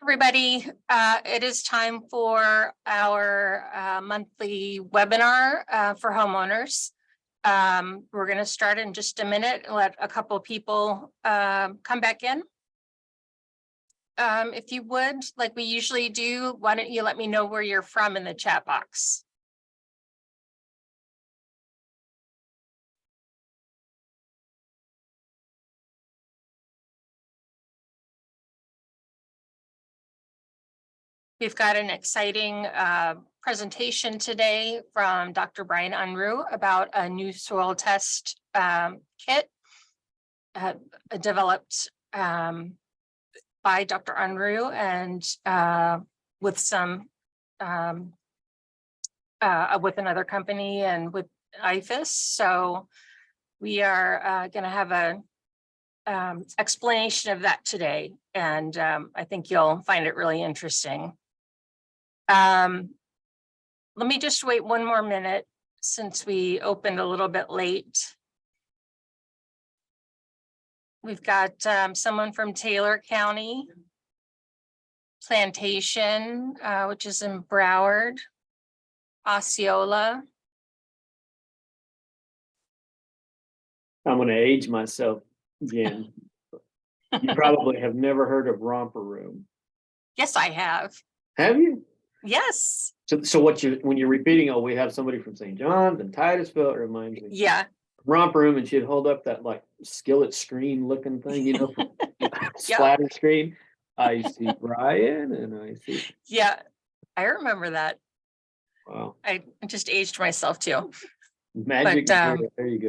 Everybody, it is time for our monthly webinar for homeowners. We're going to start in just a minute and let a couple of people come back in. If you would, like we usually do, why don't you let me know where you're from in the chat box? We've got an exciting presentation today from Dr. Brian Unruh about a new soil test kit developed by Dr. Unruh and with some with another company and with IFAS. So we are going to have a explanation of that today, and I think you'll find it really interesting. Let me just wait one more minute since we opened a little bit late. We've got someone from Taylor County Plantation, which is in Broward, Osceola. I'm going to age myself again. You probably have never heard of Romper Room. Yes, I have. Have you? Yes. So when you're repeating, oh, we have somebody from St. John's and Titusville, it reminds me. Yeah. Romper Room, and she'd hold up that like skillet screen looking thing, you know, splatter screen. I see Brian and I see. Yeah, I remember that. Wow. I just aged myself too. Magic. There you go.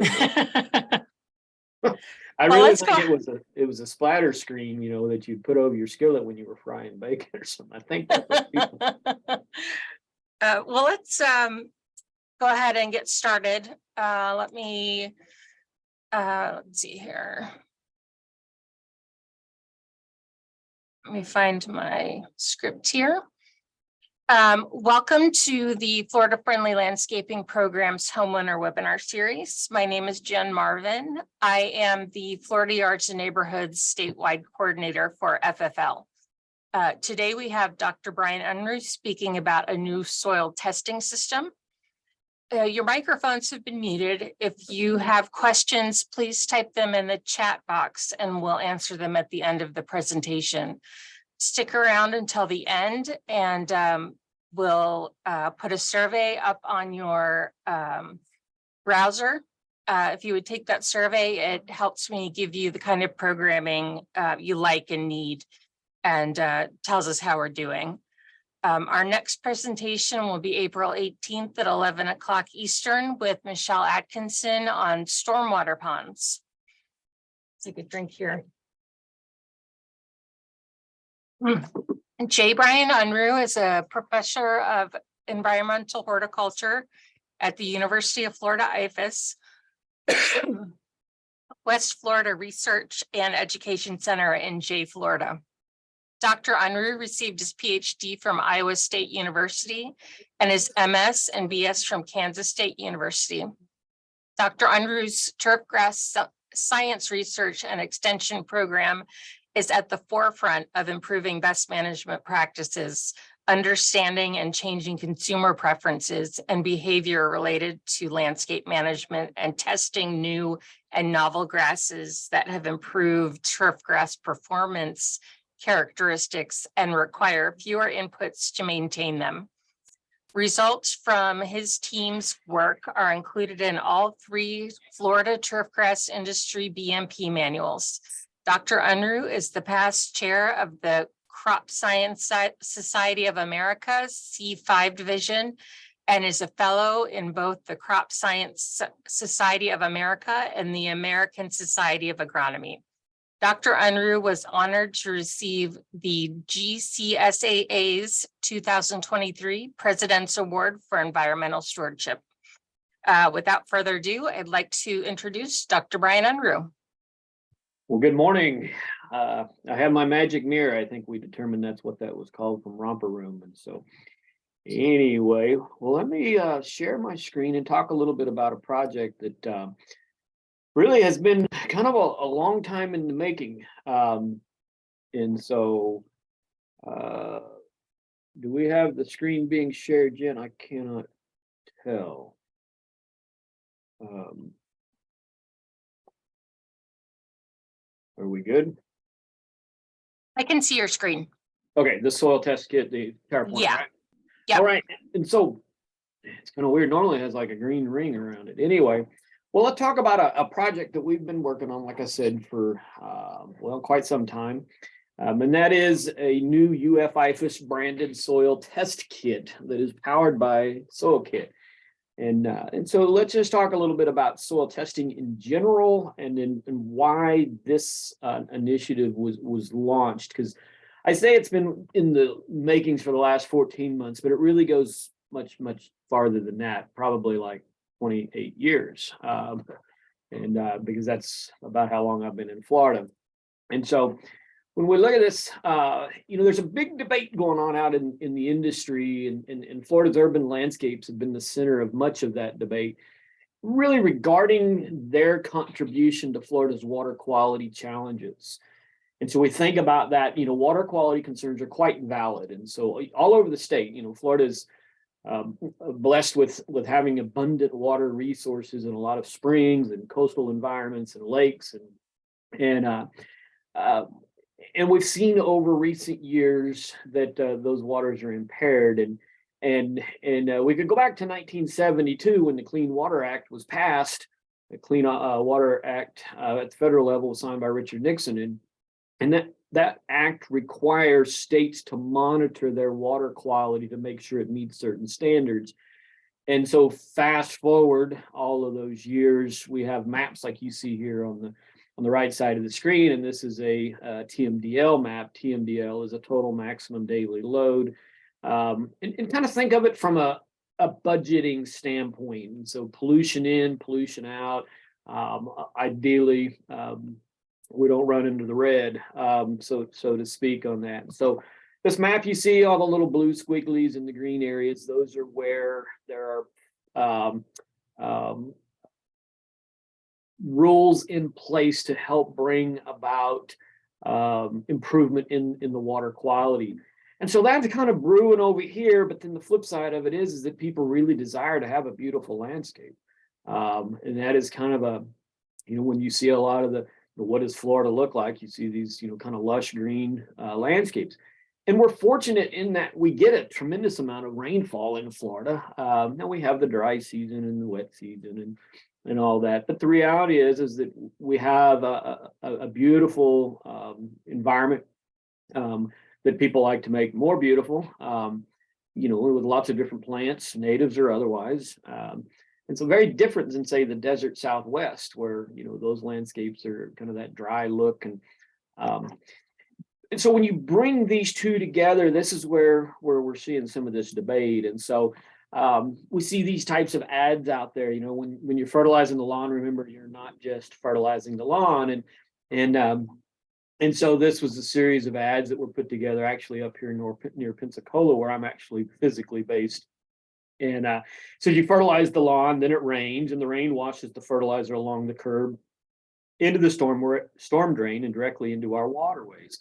I Well, really think it was a splatter screen, you know, that you'd put over your skillet when you were frying bacon or something. I think that's what people. Well, let's go ahead and get started. Let me let's see here. Let me find my script here. Welcome to the Florida Friendly Landscaping Program's Homeowner Webinar Series. My name is Jen Marvin. I am the Florida Yards and Neighborhoods Statewide Coordinator for FFL. Today we have Dr. Brian Unruh speaking about a new soil testing system. Your microphones have been muted. If you have questions, please type them in the chat box and we'll answer them at the end of the presentation. Stick around until the end and we'll put a survey up on your browser. If you would take that survey, it helps me give you the kind of programming you like and need, and tells us how we're doing. Our next presentation will be April 18th at 11 o'clock Eastern with Michelle Atkinson on stormwater ponds. Take a drink here. J. Brian Unruh is a professor of environmental horticulture at the University of Florida IFAS West Florida Research and Education Center in Jay, Florida. Dr. Unruh received his PhD from Iowa State University and his MS and BS from Kansas State University. Dr. Unruh's turfgrass science research and extension program is at the forefront of improving best management practices, understanding and changing consumer preferences and behavior related to landscape management, and testing new and novel grasses that have improved turfgrass performance characteristics and require fewer inputs to maintain them. Results from his team's work are included in all 3 Florida turfgrass industry BMP manuals. Dr. Unruh is the past chair of the Crop Science Society of America's C5 division and is a fellow in both the Crop Science Society of America and the American Society of Agronomy. Dr. Unruh was honored to receive the GCSAA's 2023 President's Award for Environmental Stewardship. Without further ado, I'd like to introduce Dr. Brian Unruh. Well, good morning. I have my magic mirror. I think we determined that's what that was called from Romper Room. And so anyway, well, let me share my screen and talk a little bit about a project that really has been kind of a long time in the making. And so, do we have the screen being shared, Jen? I cannot tell. Are we good? I can see your screen. Okay, the soil test kit, the PowerPoint, Yeah. right? Yep. All right, and so it's kind of weird. Normally it has like a green ring around it. Anyway, well, let's talk about a project that we've been working on, like I said, for well, quite some time. And that is a new IFAS branded soil test kit that is powered by SoilKit. And so let's just talk a little bit about soil testing in general, and why this initiative was launched. Because I say it's been in the makings for the last 14 months, but it really goes much farther than that, probably like 28 years, and because that's about how long I've been in Florida. And so when we look at this, there's a big debate going on out in the industry, and Florida's urban landscapes have been the center of much of that debate, really regarding their contribution to Florida's water quality challenges. And so we think about that, water quality concerns are quite valid. And so all over the state, Florida's blessed with having abundant water resources and a lot of springs and coastal environments and lakes, and we've seen over recent years that those waters are impaired, and we could go back to 1972 when the Clean Water Act was passed. The Clean Water Act at the federal level was signed by Richard Nixon, and that act requires states to monitor their water quality to make sure it meets certain standards. And so fast forward all of those years, we have maps like you see here on the right side of the screen, and this is a TMDL map. TMDL is a total maximum daily load, and kind of think of it from a budgeting standpoint. And so pollution in, pollution out. Ideally, we don't run into the red, so to speak on that. So this map, you see all the little blue squigglies in the green areas. Those are where there are rules in place to help bring about improvement in the water quality. And so that's kind of brewing over here, but then the flip side of it is that people really desire to have a beautiful landscape. And that is kind of when you see a lot of the what does Florida look like, you see these, kind of lush green landscapes. And we're fortunate in that we get a tremendous amount of rainfall in Florida. Now we have the dry season and the wet season and all that. But the reality is that we have a beautiful environment that people like to make more beautiful, with lots of different plants, natives or otherwise. And so very different than, say, the desert Southwest, where, those landscapes are kind of that dry look. And so when you bring these two together, this is where we're seeing some of this debate. And so we see these types of ads out there. When you're fertilizing the lawn, remember, you're not just fertilizing the lawn. And so this was a series of ads that were put together actually up here near Pensacola, where I'm actually physically based. And so you fertilize the lawn, then it rains, and the rain washes the fertilizer along the curb into the storm drain and directly into our waterways.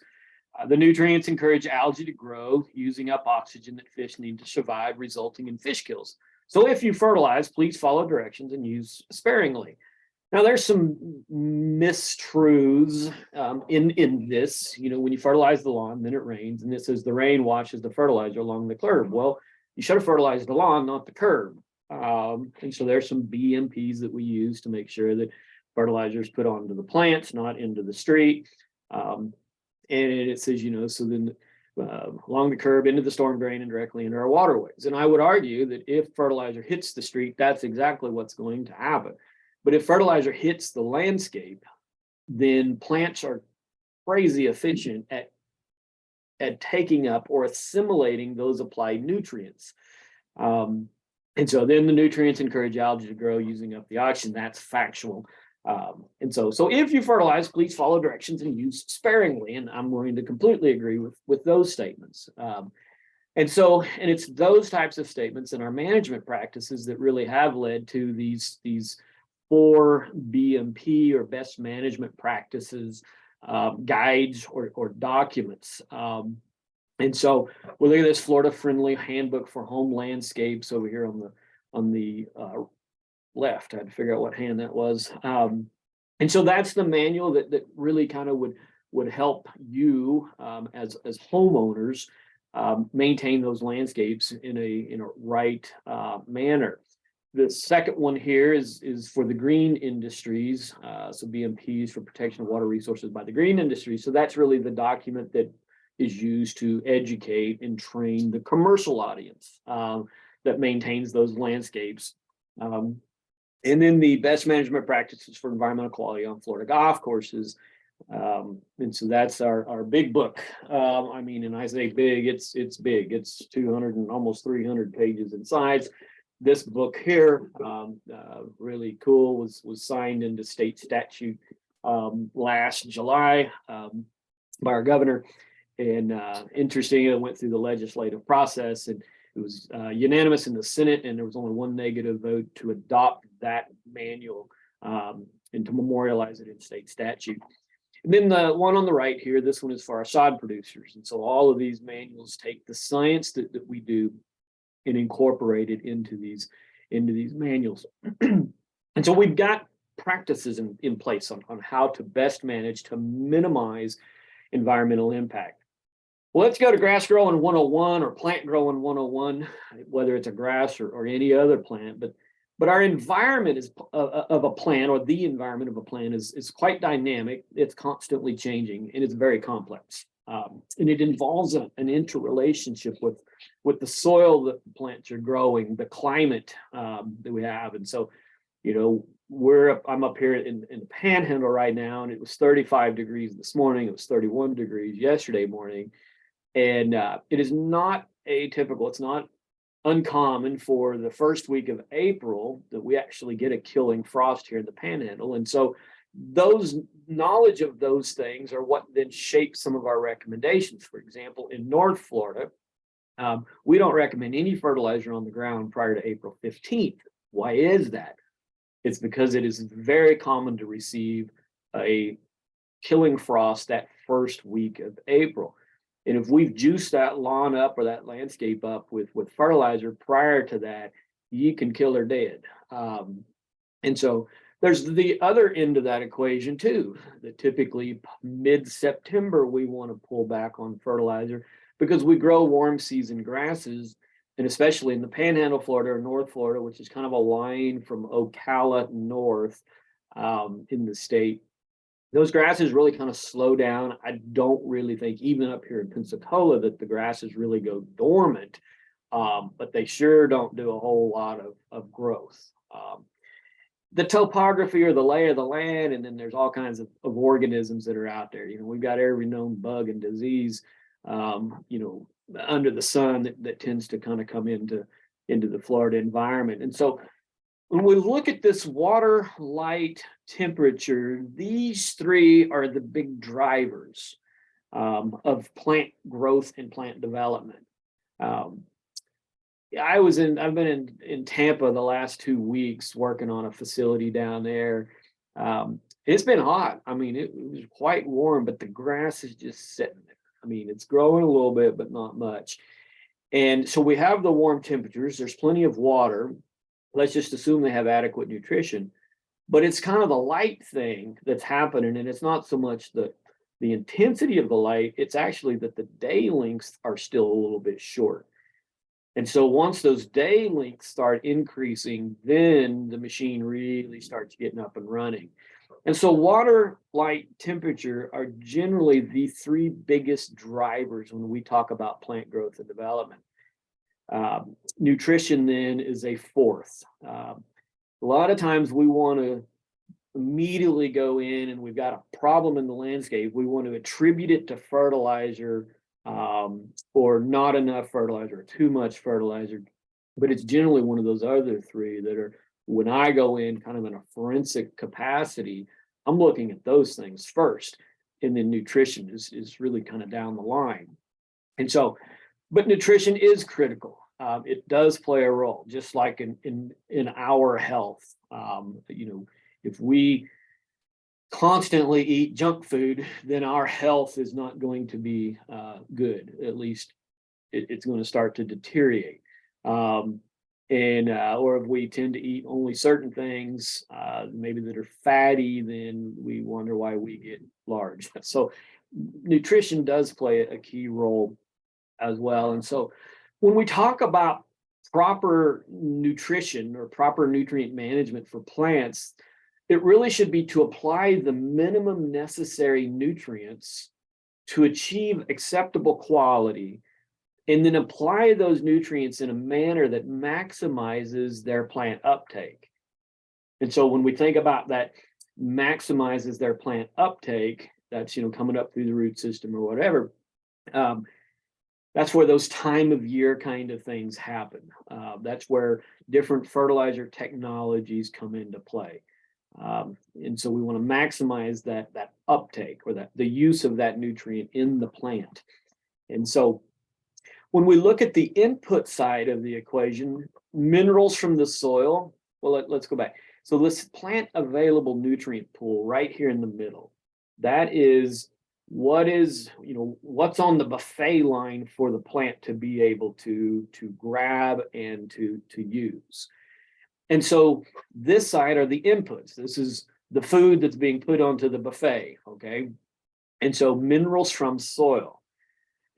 The nutrients encourage algae to grow, using up oxygen that fish need to survive, resulting in fish kills. So if you fertilize, please follow directions and use sparingly. Now, there's some mistruths in this. When you fertilize the lawn, then it rains, and it says the rain washes the fertilizer along the curb. Well, you should have fertilized the lawn, not the curb. And so there's some BMPs that we use to make sure that fertilizer is put onto the plants, not into the street. And it says, so then along the curb, into the storm drain, and directly into our waterways. And I would argue that if fertilizer hits the street, that's exactly what's going to happen. But if fertilizer hits the landscape, then plants are crazy efficient at taking up or assimilating those applied nutrients. And so then the nutrients encourage algae to grow, using up the oxygen. That's factual. And so if you fertilize, please follow directions and use sparingly. And I'm going to completely agree with those statements. And it's those types of statements in our management practices that really have led to these 4 BMP or best management practices guides or documents. And so we look at this Florida Friendly Handbook for Home Landscapes over here on the left. I had to figure out what hand that was. And so that's the manual that really kind of would help you as homeowners maintain those landscapes in a right manner. The second one here is for the green industries, so BMPs for protection of water resources by the green industry. So that's really the document that is used to educate and train the commercial audience that maintains those landscapes. And then the best management practices for environmental quality on Florida golf courses. And so that's our big book. I mean, and I say big, it's big. It's 200 and almost 300 pages in size. This book here, really cool, was signed into state statute last July by our governor. And interesting, it went through the legislative process, and it was unanimous in the Senate, and there was only one negative vote to adopt that manual and to memorialize it in state statute. And then the one on the right here, this one is for our sod producers. And so all of these manuals take the science that we do and incorporate it into these manuals. And so we've got practices in place on how to best manage to minimize environmental impact. Well, let's go to grass growing 101 or plant growing 101, whether it's a grass or any other plant. But our environment is of a plant, or the environment of a plant is quite dynamic. It's constantly changing, and it's very complex. And it involves an interrelationship with the soil that the plants are growing, the climate that we have. And so, you know, I'm up here in the Panhandle right now, and it was 35 degrees this morning. It was 31 degrees yesterday morning. And it is not atypical. It's not uncommon for the first week of April that we actually get a killing frost here in the Panhandle. And so those knowledge of those things are what then shapes some of our recommendations. For example, in North Florida, we don't recommend any fertilizer on the ground prior to April 15th. Why is that? It's because it is very common to receive a killing frost that first week of April. And if we've juiced that lawn up or that landscape up with fertilizer prior to that, you can kill her dead. And so there's the other end of that equation too, that typically mid-September, we want to pull back on fertilizer because we grow warm season grasses, and especially in the Panhandle, Florida, or North Florida, which is kind of a line from Ocala north in the state. Those grasses really kind of slow down. I don't really think, even up here in Pensacola, that the grasses really go dormant, but they sure don't do a whole lot of growth. The topography or the lay of the land, and then there's all kinds of organisms that are out there. You know, we've got every known bug and disease, you know, under the sun that tends to kind of come into the Florida environment. And so when we look at this water, light, temperature, these three are the big drivers of plant growth and plant development. I've been in Tampa the last 2 weeks working on a facility down there. It's been hot. I mean, it was quite warm, but the grass is just sitting there. I mean, it's growing a little bit, but not much. And so we have the warm temperatures. There's plenty of water. Let's just assume they have adequate nutrition. But it's kind of the light thing that's happening, and it's not so much the intensity of the light. It's actually that the day lengths are still a little bit short. And so once those day lengths start increasing, then the machine really starts getting up and running. And so water, light, temperature are generally the three biggest drivers when we talk about plant growth and development. Nutrition then is a fourth. A lot of times we want to immediately go in, and we've got a problem in the landscape. We want to attribute it to fertilizer, or not enough fertilizer, or too much fertilizer. But it's generally one of those other three that are, when I go in kind of in a forensic capacity, I'm looking at those things first. And then nutrition is really kind of down the line. And so, but nutrition is critical. it does play a role, just like in our health. If we constantly eat junk food, then our health is not going to be good. At least it's going to start to deteriorate. Or if we tend to eat only certain things, maybe that are fatty, then we wonder why we get large. So nutrition does play a key role as well. And so when we talk about proper nutrition or proper nutrient management for plants, it really should be to apply the minimum necessary nutrients to achieve acceptable quality, and then apply those nutrients in a manner that maximizes their plant uptake. And so when we think about that maximizes their plant uptake, that's coming up through the root system or whatever, that's where those time of year kind of things happen. That's where different fertilizer technologies come into play. And so we want to maximize that uptake, or the use of that nutrient in the plant. And so when we look at the input side of the equation, minerals from the soil, well, let's go back. So this plant available nutrient pool right here in the middle, that is what's on the buffet line for the plant to be able to grab and to use. And so this side are the inputs. This is the food that's being put onto the buffet, okay? And so minerals from soil.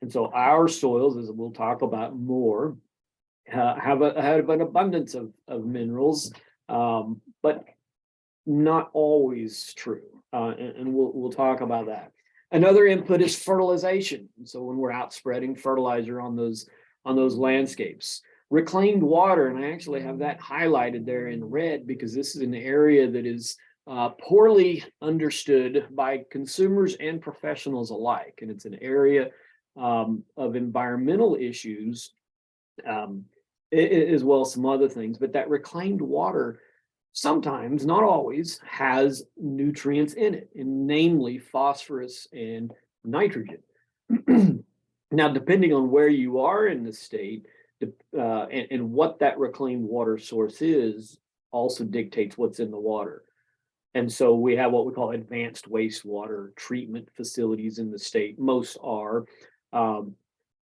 And so our soils, as we'll talk about more, have an abundance of minerals, but not always true. And we'll talk about that. Another input is fertilization. And so when we're out spreading fertilizer on those landscapes, reclaimed water, and I actually have that highlighted there in red because this is an area that is poorly understood by consumers and professionals alike. And it's an area of environmental issues, as well as some other things. But that reclaimed water sometimes, not always, has nutrients in it, and namely phosphorus and nitrogen. Now, depending on where you are in the state, and what that reclaimed water source is, also dictates what's in the water. And so we have what we call advanced wastewater treatment facilities in the state. Most are.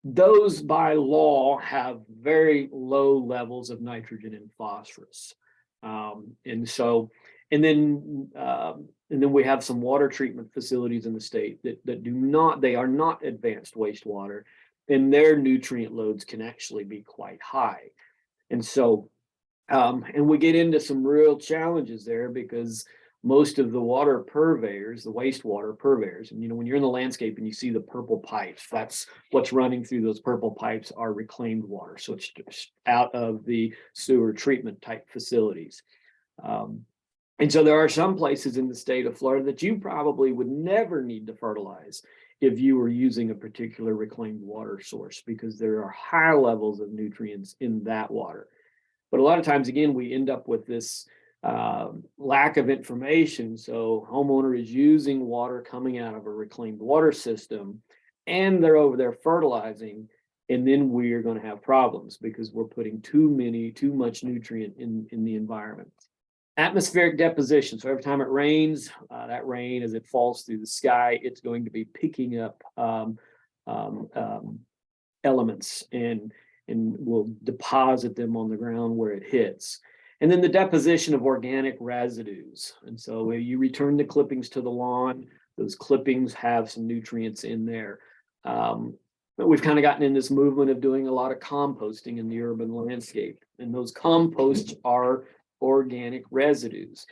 Those by law have very low levels of nitrogen and phosphorus. And then we have some water treatment facilities in the state that they are not advanced wastewater, and their nutrient loads can actually be quite high. And so, and we get into some real challenges there because most of the water purveyors, the wastewater purveyors, and when you're in the landscape and you see the purple pipes, that's what's running through those purple pipes are reclaimed water. So it's just out of the sewer treatment type facilities. And so there are some places in the state of Florida that you probably would never need to fertilize if you were using a particular reclaimed water source, because there are high levels of nutrients in that water. But a lot of times, again, we end up with this lack of information. So homeowner is using water coming out of a reclaimed water system, and they're over there fertilizing, and then we are going to have problems because we're putting too much nutrient in the environment. Atmospheric deposition. So every time it rains, that rain, as it falls through the sky, it's going to be picking up elements and will deposit them on the ground where it hits. And then the deposition of organic residues. And so when you return the clippings to the lawn, those clippings have some nutrients in there. But we've kind of gotten in this movement of doing a lot of composting in the urban landscape. And those composts are organic residues.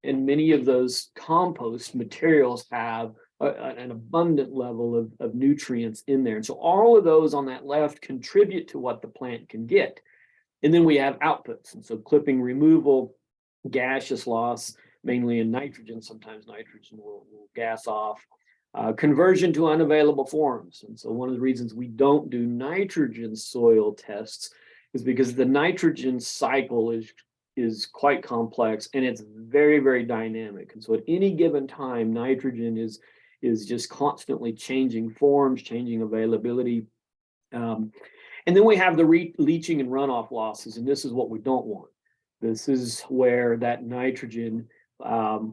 And many of those compost materials have an abundant level of nutrients in there. And so all of those on that left contribute to what the plant can get. And then we have outputs. And so clipping removal, gaseous loss, mainly in nitrogen, sometimes nitrogen will gas off. Conversion to unavailable forms. And so one of the reasons we don't do nitrogen soil tests is because the nitrogen cycle is quite complex and it's very, very dynamic. And so at any given time, nitrogen is just constantly changing forms, changing availability. And And then we have the leaching and runoff losses, and this is what we don't want. This is where that nitrogen,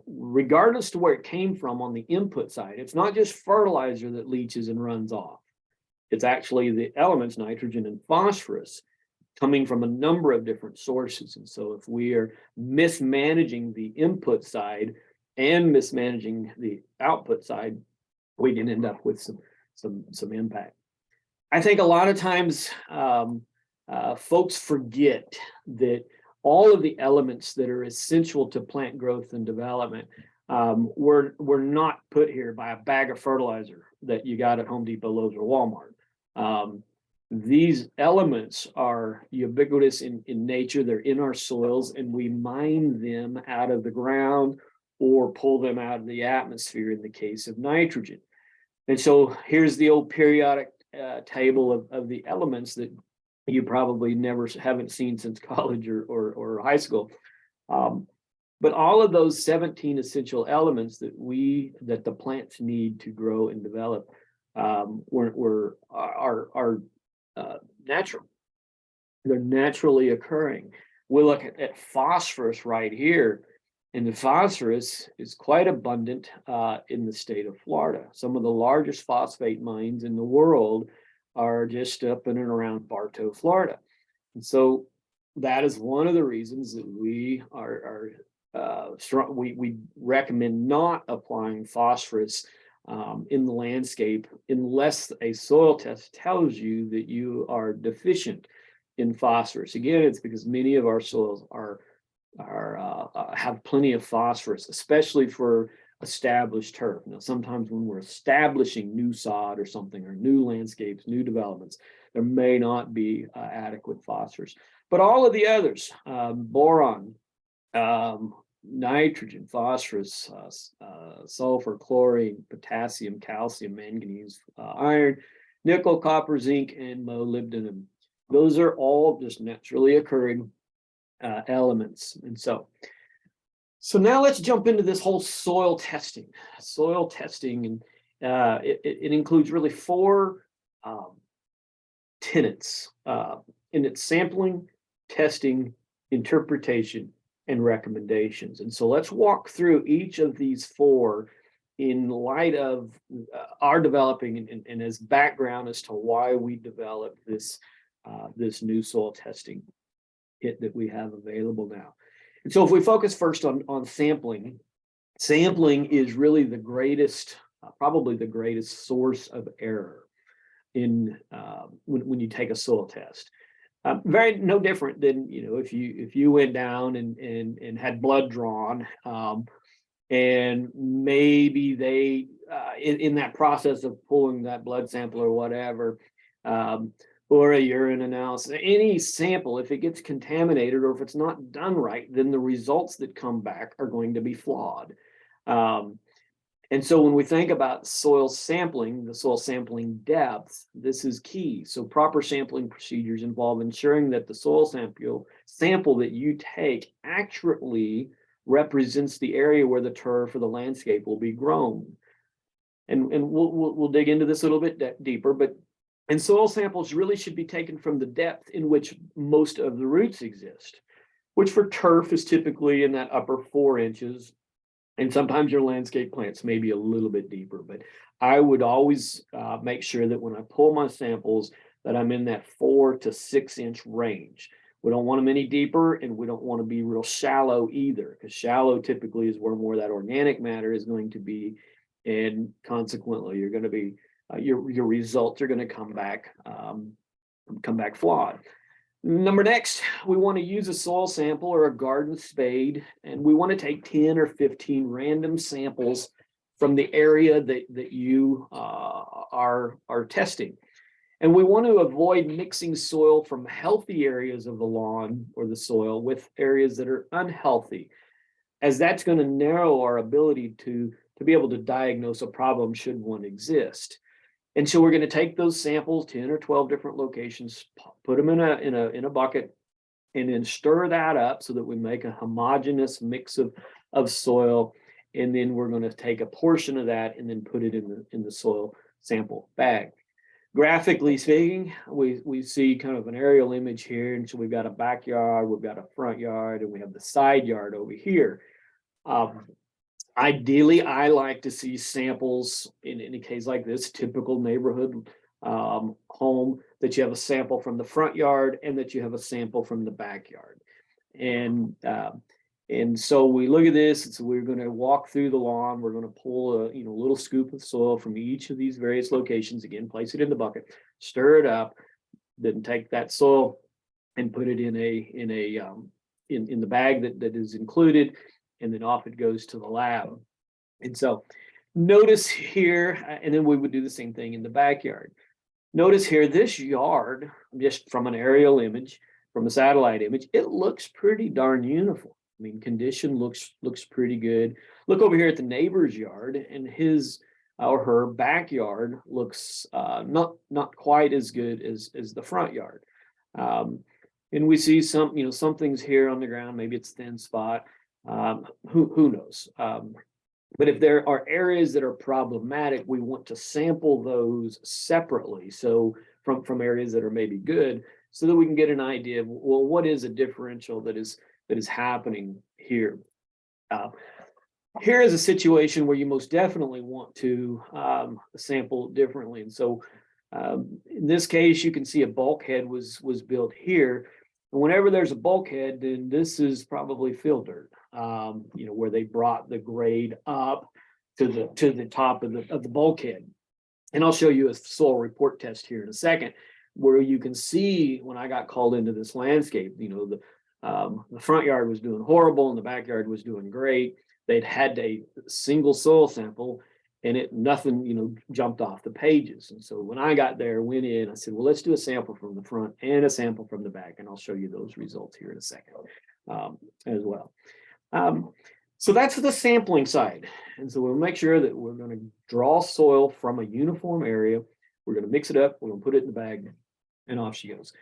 regardless to where it came from on the input side, it's not just fertilizer that leaches and runs off. It's actually the elements, nitrogen and phosphorus, coming from a number of different sources. And so if we are mismanaging the input side and mismanaging the output side, we can end up with some impact. I think a lot of times folks forget that all of the elements that are essential to plant growth and development were not put here by a bag of fertilizer that you got at Home Depot, Lowe's, or Walmart. These elements are ubiquitous in nature. They're in our soils, and we mine them out of the ground or pull them out of the atmosphere in the case of nitrogen. And so here's the old periodic table of the elements that you probably haven't seen since college or high school. But all of those 17 essential elements that the plants need to grow and develop are natural. They're naturally occurring. We look at phosphorus right here, and the phosphorus is quite abundant in the state of Florida. Some of the largest phosphate mines in the world are just up in and around Bartow, Florida. And so that is one of the reasons that we are strong. We recommend not applying phosphorus in the landscape unless a soil test tells you that you are deficient in phosphorus. Again, it's because many of our soils have plenty of phosphorus, especially for established turf. Now, sometimes when we're establishing new sod or something, or new landscapes, new developments, there may not be adequate phosphorus. But all of the others, boron, nitrogen, phosphorus, sulfur, chlorine, potassium, calcium, manganese, iron, nickel, copper, zinc, and molybdenum. Those are all just naturally occurring elements. And so now let's jump into this whole soil testing. Soil testing, and it includes really four tenets in its sampling, testing, interpretation, and recommendations. And so let's walk through each of these four in light of our developing and as background as to why we developed this new soil testing kit that we have available now. And so if we focus first on sampling is really the greatest, probably the greatest source of error in when you take a soil test. Very no different than, if you went down and had blood drawn, and maybe they in that process of pulling that blood sample or whatever, or a urine analysis, any sample, if it gets contaminated or if it's not done right, then the results that come back are going to be flawed. And so when we think about soil sampling, the soil sampling depth, this is key. So proper sampling procedures involve ensuring that the soil sample that you take accurately represents the area where the turf or the landscape will be grown. And we'll dig into this a little bit deeper, and soil samples really should be taken from the depth in which most of the roots exist, which for turf is typically in that upper 4 inches. And sometimes your landscape plants may be a little bit deeper, but I would always make sure that when I pull my samples that I'm in that 4 to 6 inch range. We don't want them any deeper, and we don't want to be real shallow either, because shallow typically is where more of that organic matter is going to be. And consequently, you're going to be your results are going to come back flawed. Next, we want to use a soil sample or a garden spade, and we want to take 10 or 15 random samples from the area that you are testing. And we want to avoid mixing soil from healthy areas of the lawn or the soil with areas that are unhealthy, as that's going to narrow our ability to be able to diagnose a problem should one exist. And so we're going to take those samples, 10 or 12 different locations, put them in a bucket, and then stir that up so that we make a homogeneous mix of soil. And then we're going to take a portion of that and then put it in the soil sample bag. Graphically speaking, we see kind of an aerial image here. And so we've got a backyard, we've got a front yard, and we have the side yard over here. Ideally, I like to see samples in a case like this, typical neighborhood home, that you have a sample from the front yard and that you have a sample from the backyard. And so we look at this, and so we're going to walk through the lawn. We're going to pull a little scoop of soil from each of these various locations. Again, place it in the bucket, stir it up, then take that soil and put it in the bag that is included, and then off it goes to the lab. And so notice here, and then we would do the same thing in the backyard. Notice here, this yard, just from an aerial image, from a satellite image, it looks pretty darn uniform. I mean, condition looks pretty good. Look over here at the neighbor's yard, and his or her backyard looks not quite as good as the front yard. And we see some things here on the ground. Maybe it's thin spot. Who knows? But if there are areas that are problematic, we want to sample those separately. So from areas that are maybe good, so that we can get an idea of, well, what is a differential that is happening here. Here is a situation where you most definitely want to sample differently. And so in this case, you can see a bulkhead was built here. And whenever there's a bulkhead, then this is probably fill dirt, where they brought the grade up to the top of the bulkhead. And I'll show you a soil report test here in a second, where you can see when I got called into this landscape, the front yard was doing horrible and the backyard was doing great. They'd had a single soil sample, and nothing jumped off the pages. And so when I got there, went in, I said, well, let's do a sample from the front and a sample from the back, and I'll show you those results here in a second as well. So that's the sampling side. And so we'll make sure that we're going to draw soil from a uniform area. We're going to mix it up. We're going to put it in the bag, and off she goes.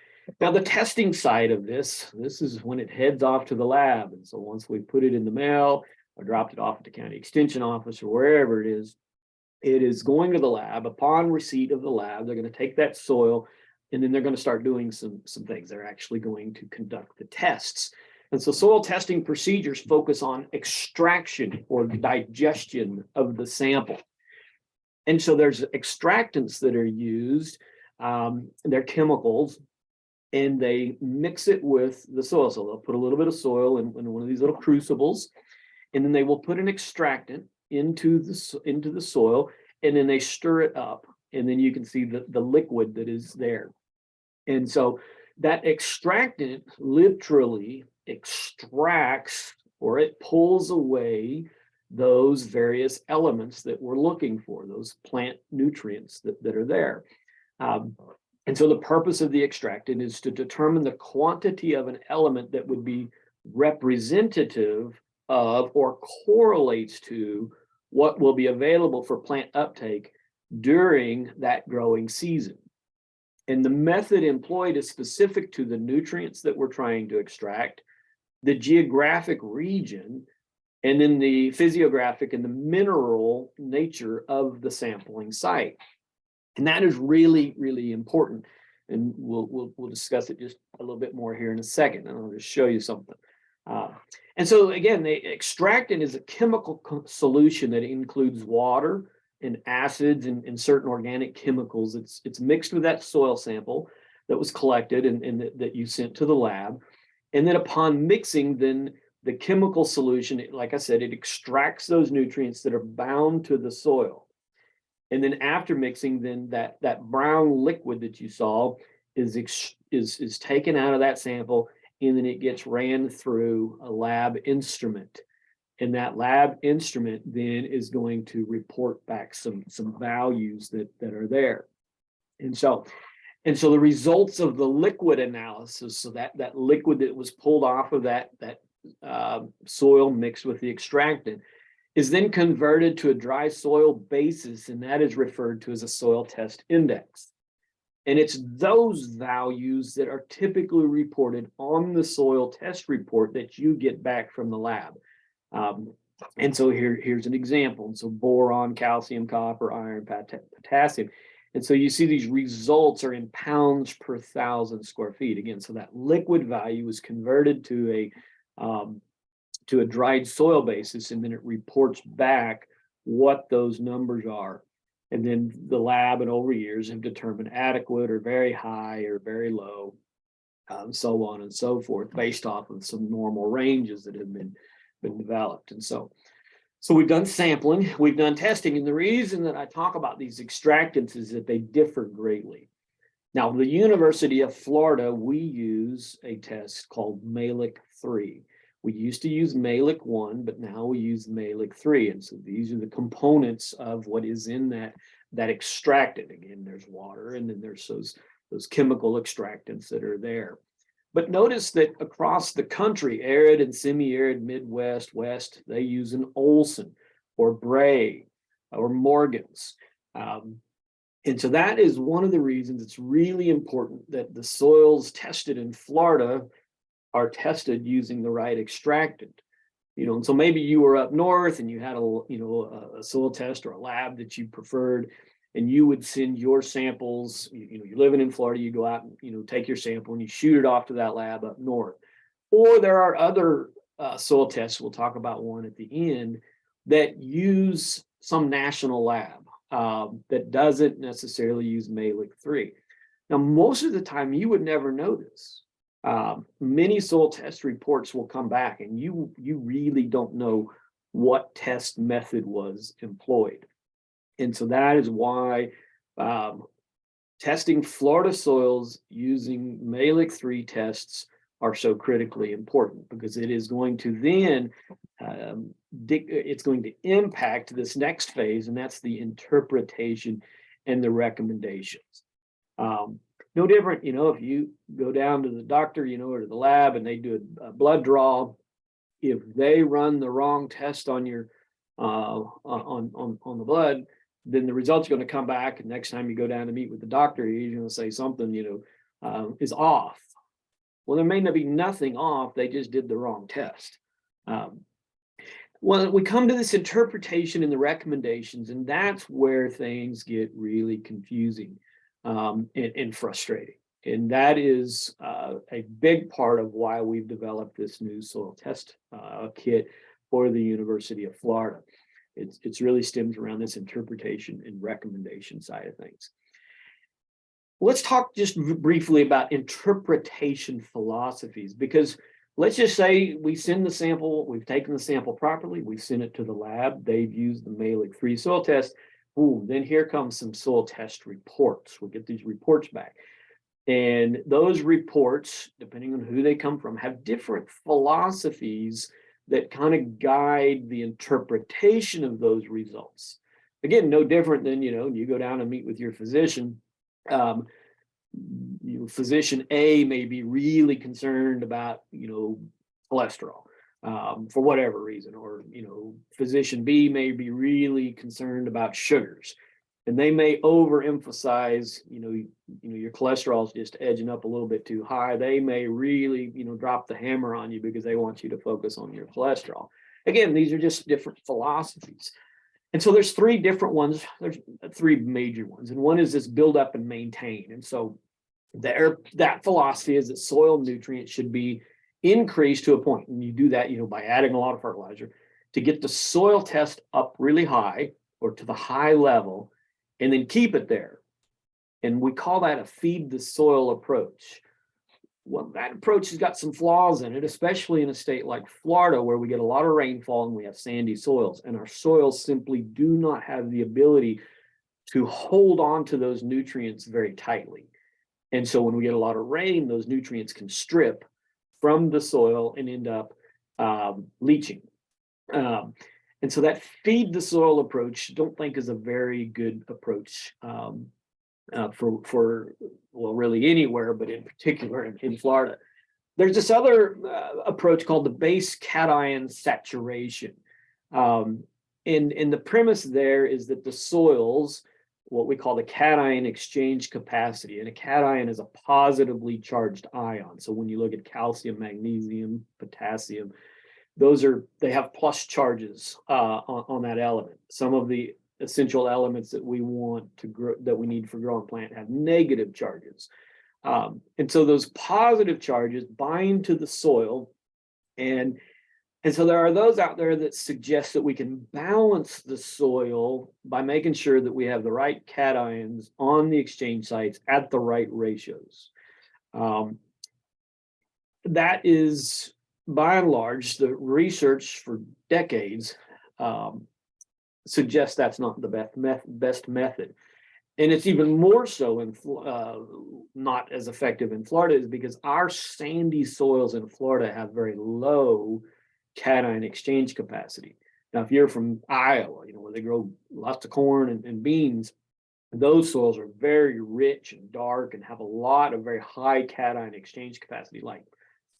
Now, the testing side of this is when it heads off to the lab. And so once we put it in the mail or dropped it off at the county extension office or wherever it is going to the lab. Upon receipt of the lab, they're going to take that soil, and then they're going to start doing some things. They're actually going to conduct the tests. And so soil testing procedures focus on extraction or digestion of the sample. And so there's extractants that are used. They're chemicals, and they mix it with the soil. So they'll put a little bit of soil in one of these little crucibles, and then they will put an extractant into the soil, and then they stir it up, and then you can see the liquid that is there. And so that extractant literally extracts, or it pulls away, those various elements that we're looking for, those plant nutrients that are there. And so the purpose of the extractant is to determine the quantity of an element that would be representative of or correlates to what will be available for plant uptake during that growing season. And the method employed is specific to the nutrients that we're trying to extract, the geographic region, and then the physiographic and the mineral nature of the sampling site. And that is really, really important. And we'll discuss it just a little bit more here in a second. And I'll just show you something. And so again, the extractant is a chemical solution that includes water and acids and certain organic chemicals. It's mixed with that soil sample that was collected and that you sent to the lab. And then upon mixing, then the chemical solution, like I said, it extracts those nutrients that are bound to the soil. And then after mixing, then that brown liquid that you saw is taken out of that sample, and then it gets ran through a lab instrument. And that lab instrument then is going to report back some values that are there. And so the results of the liquid analysis, so that liquid that was pulled off of that soil mixed with the extractant, is then converted to a dry soil basis, and that is referred to as a soil test index. And it's those values that are typically reported on the soil test report that you get back from the lab. And so here's an example. And so boron, calcium, copper, iron, potassium. And so you see these results are in pounds per 1,000 square feet. Again, so that liquid value is converted to a dried soil basis, and then it reports back what those numbers are. And then the lab and over years have determined adequate or very high or very low, so on and so forth, based off of some normal ranges that have been developed. And so we've done sampling, we've done testing, and the reason that I talk about these extractants is that they differ greatly. Now, the University of Florida, we use a test called Malic 3. We used to use Malic 1, but now we use Malic 3. And so these are the components of what is in that extractant. Again, there's water, and then there's those chemical extractants that are there. But notice that across the country, arid and semi-arid, Midwest, West, they use an Olson or Bray or Morgan's. And so that is one of the reasons it's really important that the soils tested in Florida are tested using the right extractant. And so maybe you were up north and you had a soil test or a lab that you preferred, and you would send your samples. You're living in Florida, you go out and take your sample and you shoot it off to that lab up north. Or there are other soil tests, we'll talk about one at the end, that use some national lab that doesn't necessarily use Malic 3. Now, most of the time you would never know this. Many soil test reports will come back and you really don't know what test method was employed. And so that is why testing Florida soils using Malic 3 tests are so critically important, because it is going to then it's going to impact this next phase, and that's the interpretation and the recommendations. No different, if you go down to the doctor, or to the lab, and they do a blood draw. If they run the wrong test on your on the blood, then the results are going to come back, and next time you go down to meet with the doctor, he's going to say something is off. Well, there may not be nothing off, they just did the wrong test. Well, we come to this interpretation and the recommendations, and that's where things get really confusing and frustrating. And that is a big part of why we've developed this new soil test kit for the University of Florida. It's really stems around this interpretation and recommendation side of things. Let's talk just briefly about interpretation philosophies, because let's just say we send the sample, we've taken the sample properly, we've sent it to the lab, they've used the Malic 3 soil test. Boom, then here comes some soil test reports. We get these reports back. And those reports, depending on who they come from, have different philosophies that kind of guide the interpretation of those results. Again, no different than, you go down and meet with your physician. Physician A may be really concerned about, cholesterol for whatever reason, or, physician B may be really concerned about sugars. And they may overemphasize, your cholesterol is just edging up a little bit too high. They may really, drop the hammer on you because they want you to focus on your cholesterol. Again, these are just different philosophies. And so there's three different ones. There's three major ones. And one is this build up and maintain. And so that philosophy is that soil nutrients should be increased to a point. And you do that, by adding a lot of fertilizer to get the soil test up really high, or to the high level, and then keep it there. And we call that a feed the soil approach. Well, that approach has got some flaws in it, especially in a state like Florida, where we get a lot of rainfall and we have sandy soils, and our soils simply do not have the ability to hold on to those nutrients very tightly. And so when we get a lot of rain, those nutrients can strip from the soil and end up leaching. And so that feed the soil approach, don't think is a very good approach for really anywhere, but in particular in Florida. There's this other approach called the base cation saturation. And the premise there is that the soils, what we call the cation exchange capacity, and a cation is a positively charged ion. So when you look at calcium, magnesium, potassium, they have plus charges on that element. Some of the essential elements that we want to grow, that we need for growing plant, have negative charges. And so those positive charges bind to the soil, and so there are those out there that suggest that we can balance the soil by making sure that we have the right cations on the exchange sites at the right ratios. That is, by and large, the research for decades suggests that's not the best method. And it's even more so in not as effective in Florida, is because our sandy soils in Florida have very low cation exchange capacity. Now, if you're from Iowa, where they grow lots of corn and beans, those soils are very rich and dark and have a lot of very high cation exchange capacity, like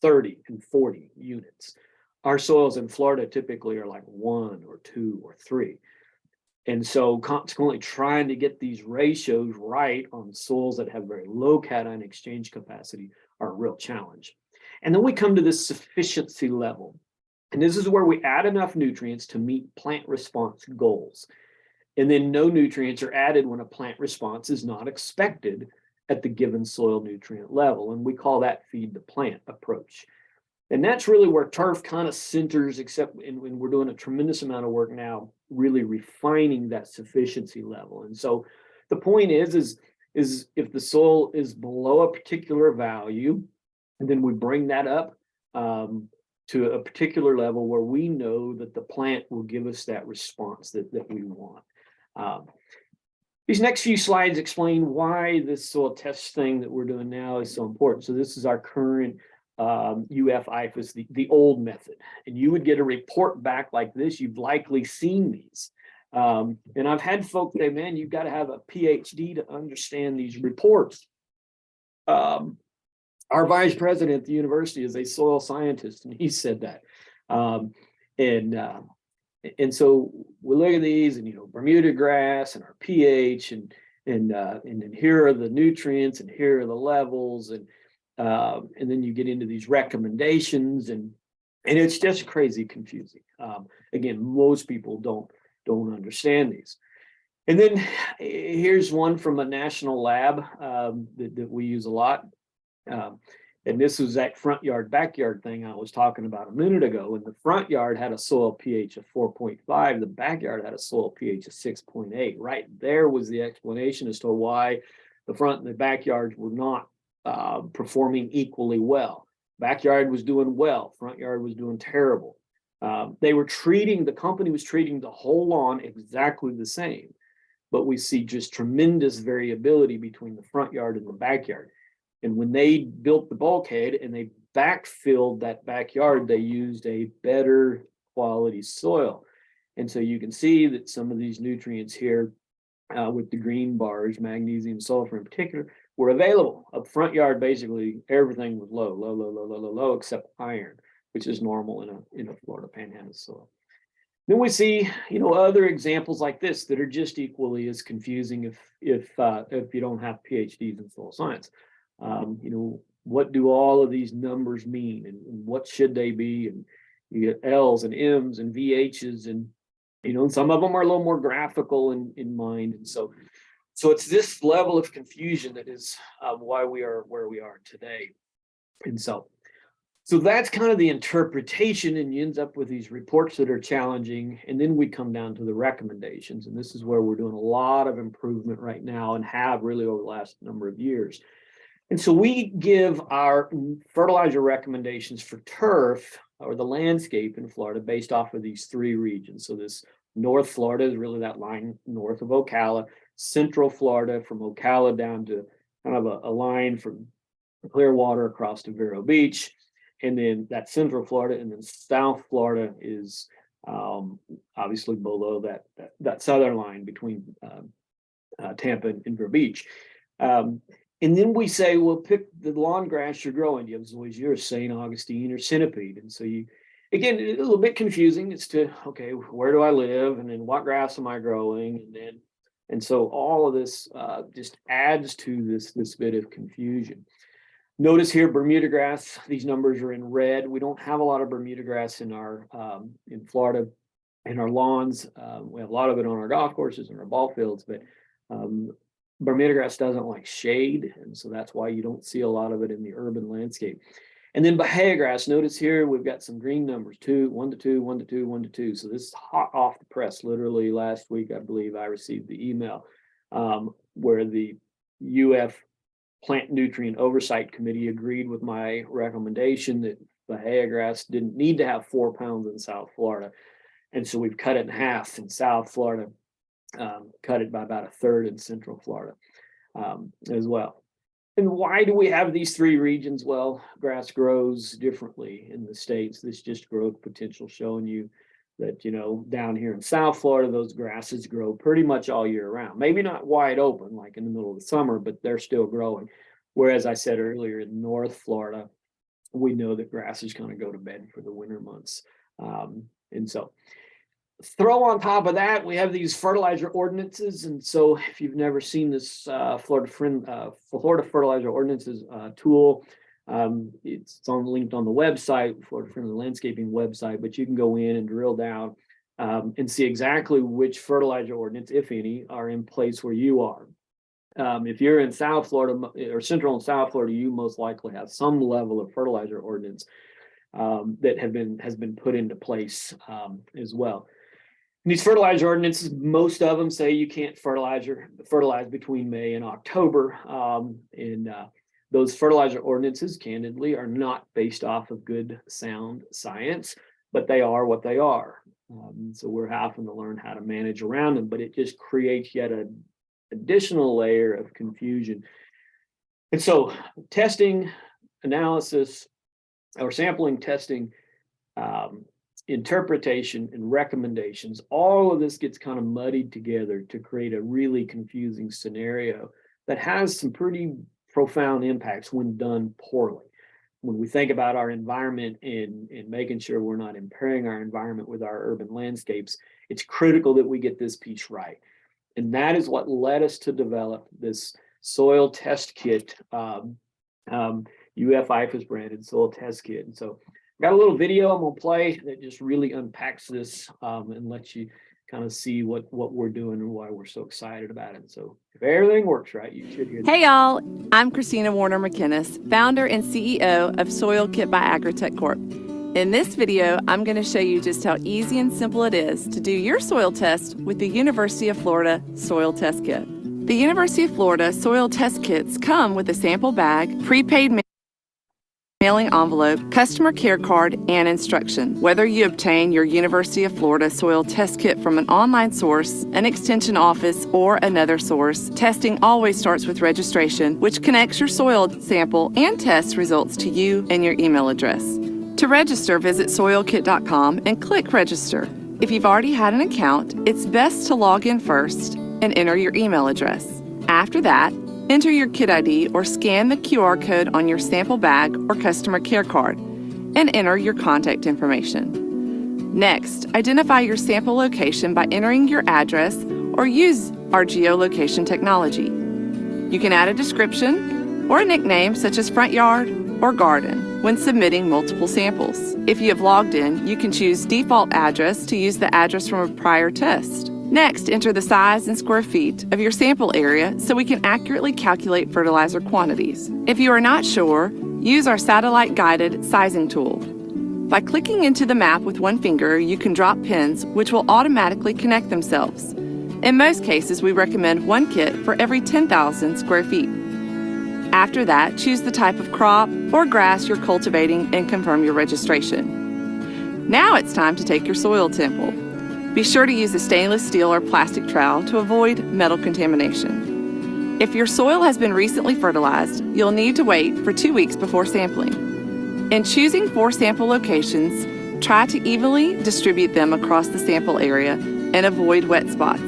30 and 40 units. Our soils in Florida typically are like 1 or 2 or 3. And so consequently, trying to get these ratios right on soils that have very low cation exchange capacity are a real challenge. And then we come to this sufficiency level. And this is where we add enough nutrients to meet plant response goals. And then no nutrients are added when a plant response is not expected at the given soil nutrient level. And we call that feed the plant approach. And that's really where turf kind of centers, except when we're doing a tremendous amount of work now, really refining that sufficiency level. And so the point is if the soil is below a particular value, and then we bring that up to a particular level where we know that the plant will give us that response that we want. These next few slides explain why this soil test thing that we're doing now is so important. So this is our current IFAS, the old method, and you would get a report back like this. You've likely seen these. And I've had folks say, man, you've got to have a PhD to understand these reports. Our vice president at the university is a soil scientist, and he said that. And so we look at these, and Bermuda grass and our pH, and then here are the nutrients, and here are the levels, and then you get into these recommendations, and it's just crazy confusing. Again, most people don't understand these. And then here's one from a national lab that we use a lot. And this was that front yard, backyard thing I was talking about a minute ago. And the front yard had a soil pH of 4.5. The backyard had a soil pH of 6.8. Right there was the explanation as to why the front and the backyards were not performing equally well. Backyard was doing well, front yard was doing terrible. The company was treating the whole lawn exactly the same, but we see just tremendous variability between the front yard and the backyard. And when they built the bulkhead and they backfilled that backyard, they used a better quality soil. And so you can see that some of these nutrients here with the green bars, magnesium, sulfur in particular, were available. Up front yard, basically everything was low, except iron, which is normal in a Florida panhandle soil. Then we see, other examples like this that are just equally as confusing if you don't have PhDs in soil science. What do all of these numbers mean, and what should they be? And you get L's and M's and VH's, and some of them are a little more graphical in mind. And so it's this level of confusion that is why we are where we are today. And so that's kind of the interpretation, and you end up with these reports that are challenging. And then we come down to the recommendations. And this is where we're doing a lot of improvement right now, and have really over the last number of years. And so we give our fertilizer recommendations for turf or the landscape in Florida based off of these 3 regions. So this North Florida is really that line north of Ocala, Central Florida from Ocala down to kind of a line from Clearwater across to Vero Beach, and then that Central Florida, and then South Florida is obviously below that southern line between Tampa and Vero Beach. And then we say, well, pick the lawn grass you're growing. You have zoysia or St. Augustine or centipede. And so again, a little bit confusing as to, okay, where do I live? And then what grass am I growing? And so all of this just adds to this bit of confusion. Notice here, Bermuda grass, these numbers are in red. We don't have a lot of Bermuda grass in Florida. and our lawns. We have a lot of it on our golf courses and our ball fields, but Bermuda grass doesn't like shade, and so that's why you don't see a lot of it in the urban landscape. And then Bahia grass, notice here we've got some green numbers, 1 to 2, 1 to 2, 1 to 2. So this is hot off the press. Literally last week, I believe I received the email where the UF Plant Nutrient Oversight Committee agreed with my recommendation that Bahia grass didn't need to have 4 pounds in South Florida. And so we've cut it in half in South Florida, cut it by about a third in Central Florida as well. And why do we have these 3 regions? Well, grass grows differently in the states. This just growth potential showing you that, down here in South Florida, those grasses grow pretty much all year round. Maybe not wide open like in the middle of the summer, but they're still growing. Whereas I said earlier, in North Florida, we know that grasses kind of go to bed for the winter months. And so throw on top of that, we have these fertilizer ordinances. And so if you've never seen this Florida Fertilizer Ordinances tool, it's linked on the website, Florida Friendly Landscaping website, but you can go in and drill down and see exactly which fertilizer ordinance, if any, are in place where you are. If you're in South Florida or Central and South Florida, you most likely have some level of fertilizer ordinance that has been put into place as well. And these fertilizer ordinances, most of them say you can't fertilize between May and October. Those fertilizer ordinances, candidly, are not based off of good, sound science, but they are what they are. So we're having to learn how to manage around them, but it just creates yet an additional layer of confusion. And so testing, analysis, or sampling, testing, interpretation, and recommendations, all of this gets kind of muddied together to create a really confusing scenario that has some pretty profound impacts when done poorly. When we think about our environment and making sure we're not impairing our environment with our urban landscapes, it's critical that we get this piece right. And that is what led us to develop this soil test kit, UF IFAS branded soil test kit. And so got a little video I'm gonna play that just really unpacks this and lets you kind of see what we're doing and why we're so excited about it. So if everything works right, you should hear. Hey y'all, I'm Christina Warner McInnes, founder and CEO of Soil Kit by Agritech Corp. In this video, I'm going to show you just how easy and simple it is to do your soil test with the University of Florida Soil Test Kit. The University of Florida Soil Test Kits come with a sample bag, prepaid mailing envelope, customer care card, and instruction. Whether you obtain your University of Florida Soil Test Kit from an online source, an extension office, or another source, testing always starts with registration, which connects your soil sample and test results to you and your email address. To register, visit soilkit.com and click Register. If you've already had an account, it's best to log in first and enter your email address. After that, enter your kit ID or scan the QR code on your sample bag or customer care card and enter your contact information. Next, identify your sample location by entering your address or use our geolocation technology. You can add a description or a nickname such as front yard or garden when submitting multiple samples. If you have logged in, you can choose default address to use the address from a prior test. Next, enter the size in square feet of your sample area so we can accurately calculate fertilizer quantities. If you are not sure, use our satellite-guided sizing tool. By clicking into the map with one finger, you can drop pins which will automatically connect themselves. In most cases, we recommend one kit for every 10,000 square feet. After that, choose the type of crop or grass you're cultivating and confirm your registration. Now it's time to take your soil sample. Be sure to use a stainless steel or plastic trowel to avoid metal contamination. If your soil has been recently fertilized, you'll need to wait for 2 weeks before sampling. In choosing 4 sample locations, try to evenly distribute them across the sample area and avoid wet spots.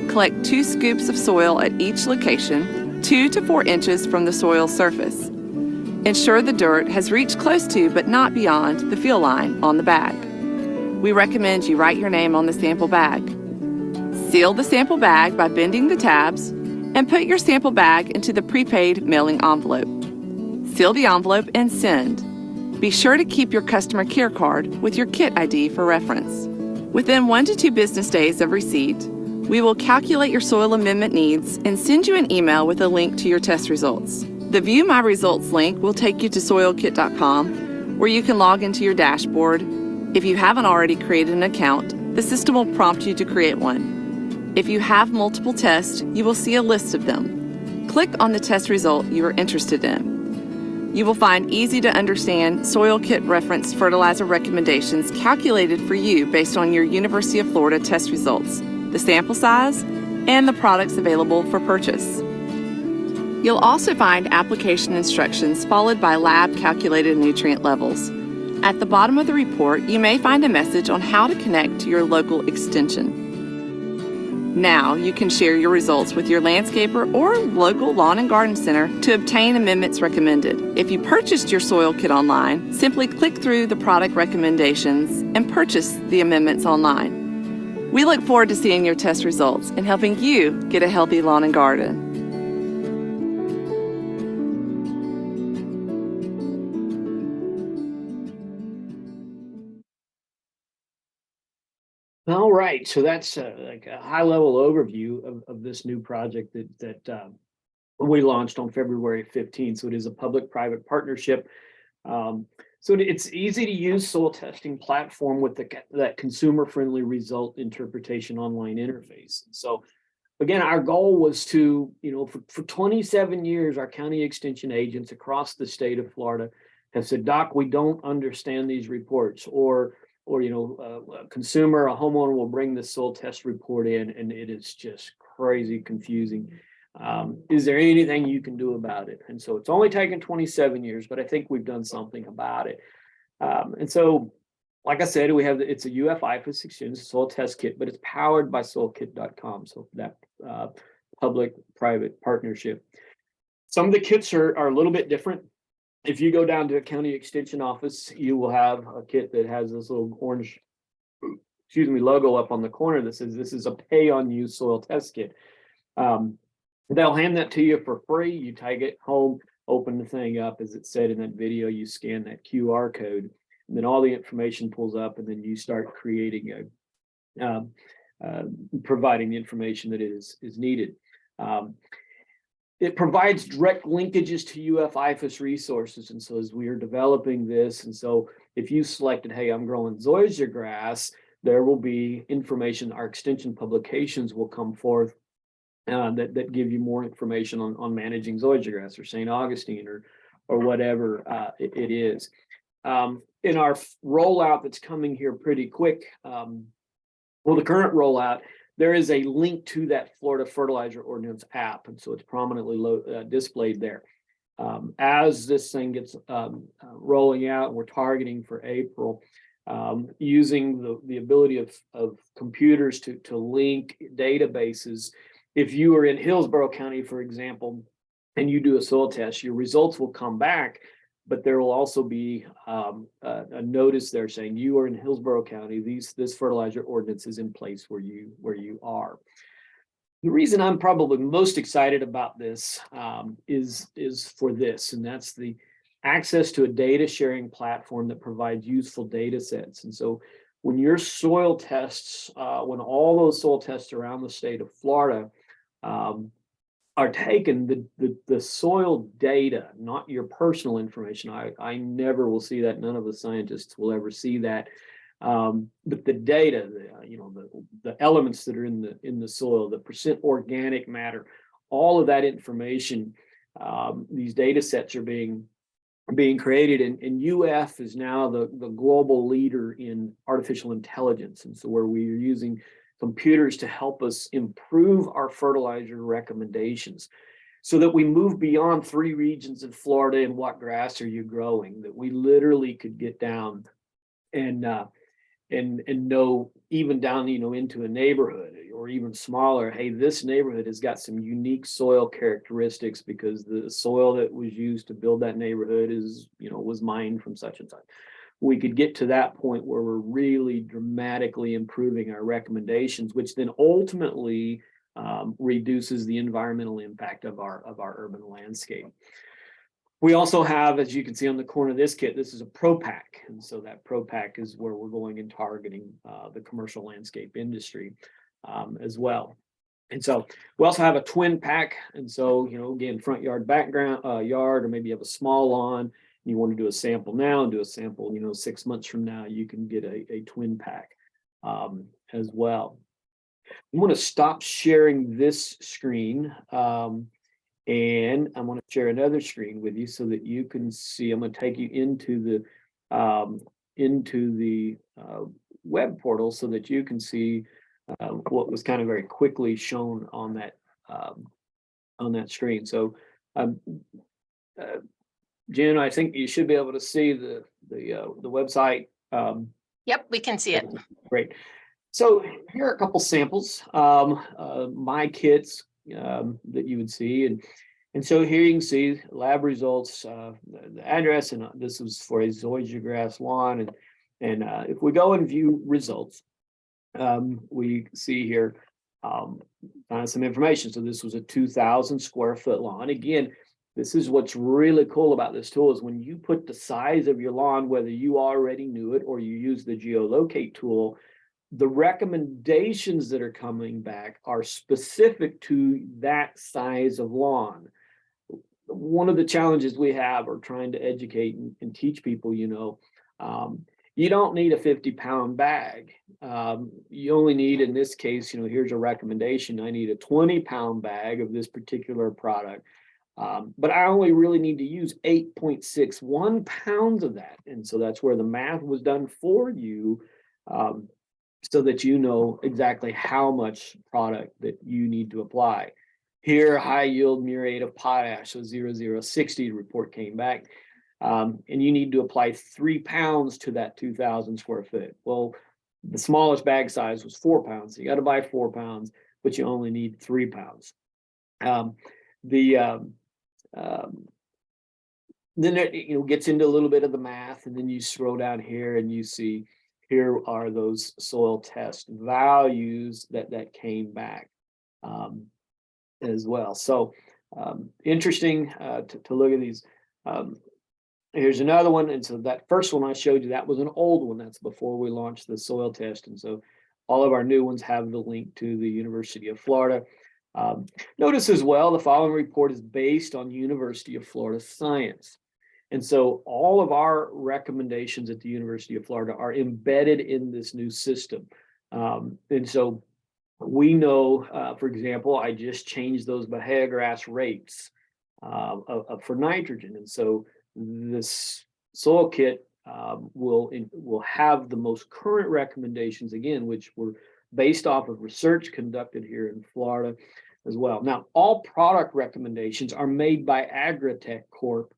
Collect 2 scoops of soil at each location, 2 to 4 inches from the soil surface. Ensure the dirt has reached close to but not beyond the fill line on the bag. We recommend you write your name on the sample bag. Seal the sample bag by bending the tabs and put your sample bag into the prepaid mailing envelope. Seal the envelope and send. Be sure to keep your customer care card with your kit ID for reference. Within 1 to 2 business days of receipt, we will calculate your soil amendment needs and send you an email with a link to your test results. The View My Results link will take you to soilkit.com, where you can log into your dashboard. If you haven't already created an account, the system will prompt you to create one. If you have multiple tests, you will see a list of them. Click on the test result you are interested in. You will find easy to understand soil kit referenced fertilizer recommendations calculated for you based on your University of Florida test results, the sample size, and the products available for purchase. You'll also find application instructions followed by lab calculated nutrient levels. At the bottom of the report, you may find a message on how to connect to your local extension. Now you can share your results with your landscaper or local lawn and garden center to obtain amendments recommended. If you purchased your soil kit online, simply click through the product recommendations and purchase the amendments online. We look forward to seeing your test results and helping you get a healthy lawn and garden. All right, so that's like a high-level overview of this new project that we launched on February 15th. So it is a public-private partnership. So it's easy to use soil testing platform with that consumer-friendly result interpretation online interface. So again, our goal was to, for 27 years, our county extension agents across the state of Florida have said, Doc, we don't understand these reports, or a consumer, a homeowner will bring the soil test report in and it is just crazy confusing. Is there anything you can do about it? And so it's only taken 27 years, but I think we've done something about it. And so, like I said, it's a IFAS Exchange soil test kit, but it's powered by soilkit.com. So that public-private partnership. Some of the kits are a little bit different. If you go down to a county extension office, you will have a kit that has this little orange, logo up on the corner that says this is a pay-on-use soil test kit. They'll hand that to you for free. You take it home, open the thing up, as it said in that video, you scan that QR code, and then all the information pulls up, and then you start creating providing the information that is needed. It provides direct linkages to IFAS resources. And so as we are developing this, and so if you selected, hey, I'm growing zoysia grass, there will be information, our extension publications will come forth that give you more information on managing zoysia grass or St. Augustine or whatever it is. In our rollout that's coming here pretty quick, the current rollout, there is a link to that Florida Fertilizer Ordinance app, and so it's prominently displayed there. As this thing gets rolling out, we're targeting for April, using the ability of computers to link databases. If you are in Hillsborough County, for example, and you do a soil test, your results will come back, but there will also be a notice there saying you are in Hillsborough County. This fertilizer ordinance is in place where you are. The reason I'm probably most excited about this is for this, and that's the access to a data sharing platform that provides useful data sets. And so when your soil tests, when all those soil tests around the state of Florida are taken, the soil data, not your personal information. I never will see that. None of the scientists will ever see that. But the data, the elements that are in the soil, the percent organic matter, all of that information, these data sets are being created, and UF is now the global leader in artificial intelligence. And so where we are using computers to help us improve our fertilizer recommendations so that we move beyond 3 regions of Florida and what grass are you growing, that we literally could get down and know, even down, into a neighborhood or even smaller, hey, this neighborhood has got some unique soil characteristics because the soil that was used to build that neighborhood was mined from such and such. We could get to that point where we're really dramatically improving our recommendations, which then ultimately reduces the environmental impact of our urban landscape. We also have, as you can see on the corner of this kit, this is a Pro Pack. And so that Pro Pack is where we're going and targeting the commercial landscape industry as well. And so we also have a twin pack. And so, you know, again, front yard, background yard, or maybe you have a small lawn, and you want to do a sample now and do a sample, you know, 6 months from now, you can get a twin pack as well. I'm going to stop sharing this screen. And I'm going to share another screen with you so that you can see. I'm going to take you into the web portal so that you can see what was kind of very quickly shown on that screen. So, Jen, I think you should be able to see the website. Yep, we can see it. Great. So here are a couple samples, my kits that you would see, and so here you can see lab results, the address, and this was for a zoysia grass lawn, and if we go and view results, we see here some information. So this was a 2,000 square foot lawn. Again, this is what's really cool about this tool is when you put the size of your lawn, whether you already knew it or you use the geolocate tool, the recommendations that are coming back are specific to that size of lawn. One of the challenges we have are trying to educate and teach people, you know, you don't need a 50-pound bag. You only need, in this case, you know, here's a recommendation. I need a 20-pound bag of this particular product. But I only really need to use 8.61 pounds of that. And so that's where the math was done for you. So that you know exactly how much product that you need to apply. Here, high yield muriate of potash, so 0060 report came back. And you need to apply 3 pounds to that 2,000 square foot. Well, the smallest bag size was 4 pounds. So you got to buy 4 pounds, but you only need 3 pounds. Then it, you know, gets into a little bit of the math, and then you scroll down here and you see here are those soil test values that came back as well. So interesting to look at these. Here's another one. And so that first one I showed you, that was an old one. That's before we launched the soil test. And so all of our new ones have the link to the University of Florida. Notice as well, the following report is based on University of Florida science. And so all of our recommendations at the University of Florida are embedded in this new system. And so we know, for example, I just changed those Bahia grass rates for nitrogen. And so this soil kit will have the most current recommendations, again, which were based off of research conducted here in Florida as well. Now, all product recommendations are made by Agritech Corp.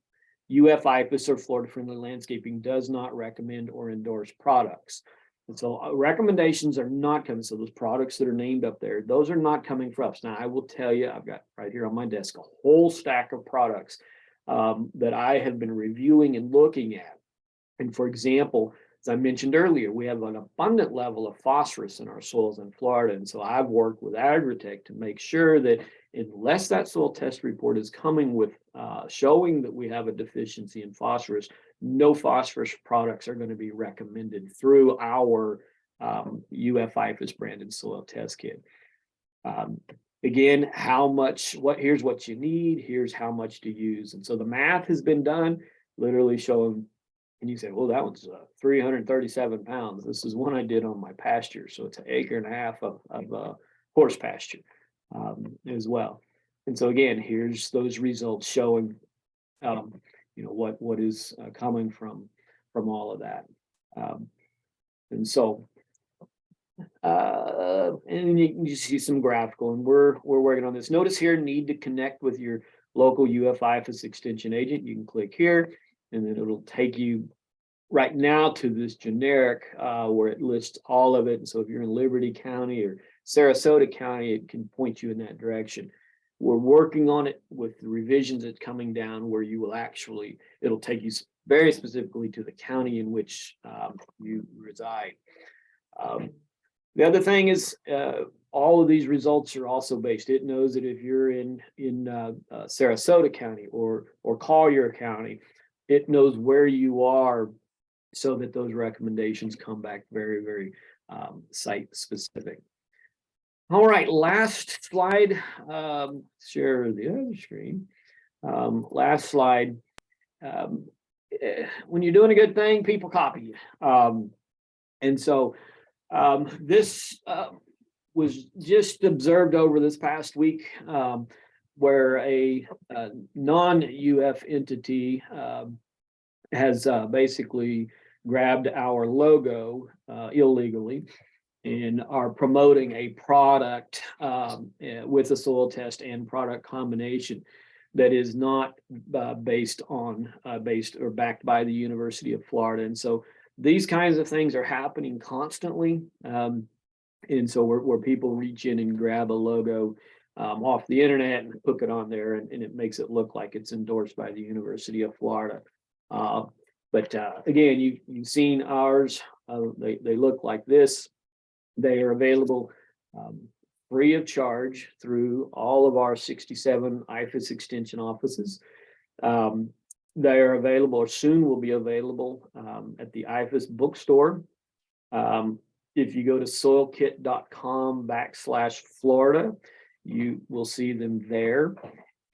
IFAS, or Florida Friendly Landscaping, does not recommend or endorse products. And so recommendations are not coming. So those products that are named up there, those are not coming from us. Now, I will tell you, I've got right here on my desk a whole stack of products that I have been reviewing and looking at. And for example, as I mentioned earlier, we have an abundant level of phosphorus in our soils in Florida. And so I've worked with Agritech to make sure that unless that soil test report is coming with showing that we have a deficiency in phosphorus, no phosphorus products are going to be recommended through our IFAS branded soil test kit. Again, here's what you need, here's how much to use. And so the math has been done, literally showing, and you say, well, that one's 337 pounds. This is one I did on my pasture. So it's an 1.5 acres of horse pasture as well. And so again, here's those results showing, you know, what is coming from all of that. And so, and you see some graphical, and we're working on this. Notice here, need to connect with your local IFAS extension agent. You can click here, and then it'll take you right now to this generic where it lists all of it. And so if you're in Liberty County or Sarasota County, it can point you in that direction. We're working on it with the revisions that's coming down where you will actually, it'll take you very specifically to the county in which you reside. The other thing is, all of these results are also based. It knows that if you're in Sarasota County or Collier County, it knows where you are, so that those recommendations come back very, very site specific. All right, last slide. Share the other screen. Last slide. When you're doing a good thing, people copy you. And so this was just observed over this past week, where a non-UF entity has basically grabbed our logo illegally and are promoting a product with a soil test and product combination that is not based or backed by the University of Florida. And so these kinds of things are happening constantly. And so where people reach in and grab a logo off the internet and hook it on there, and it makes it look like it's endorsed by the University of Florida. But again, you've seen ours. They look like this. They are available free of charge through all of our 67 IFAS extension offices. They are available, or soon will be available, at the IFAS bookstore. If you go to soilkit.com/Florida, you will see them there.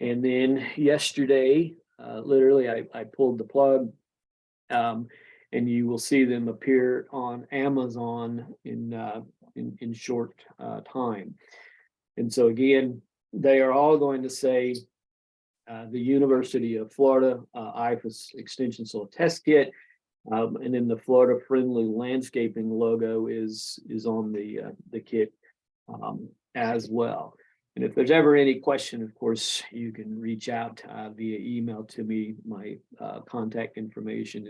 And then yesterday, literally, I pulled the plug, and you will see them appear on Amazon in short time. And so again, they are all going to say the University of Florida IFAS Extension Soil Test Kit, and then the Florida Friendly Landscaping logo is on the kit as well. And if there's ever any question, of course, you can reach out via email to me. My contact information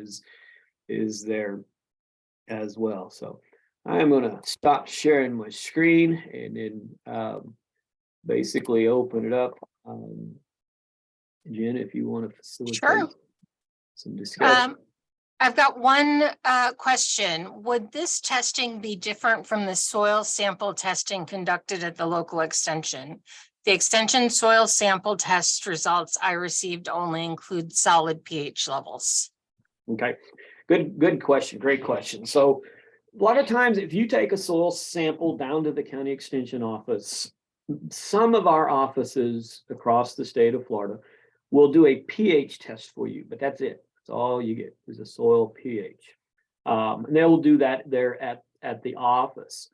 is there as well. So I'm going to stop sharing my screen and then basically open it up. Jen, if you want to facilitate some discussion. I've got one question. Would this testing be different from the soil sample testing conducted at the local extension? The extension soil sample test results I received only include solid pH levels. Okay, good question. Great question. So a lot of times, if you take a soil sample down to the county extension office, some of our offices across the state of Florida will do a pH test for you, but that's it. That's all you get is a soil pH. And they will do that there at the office.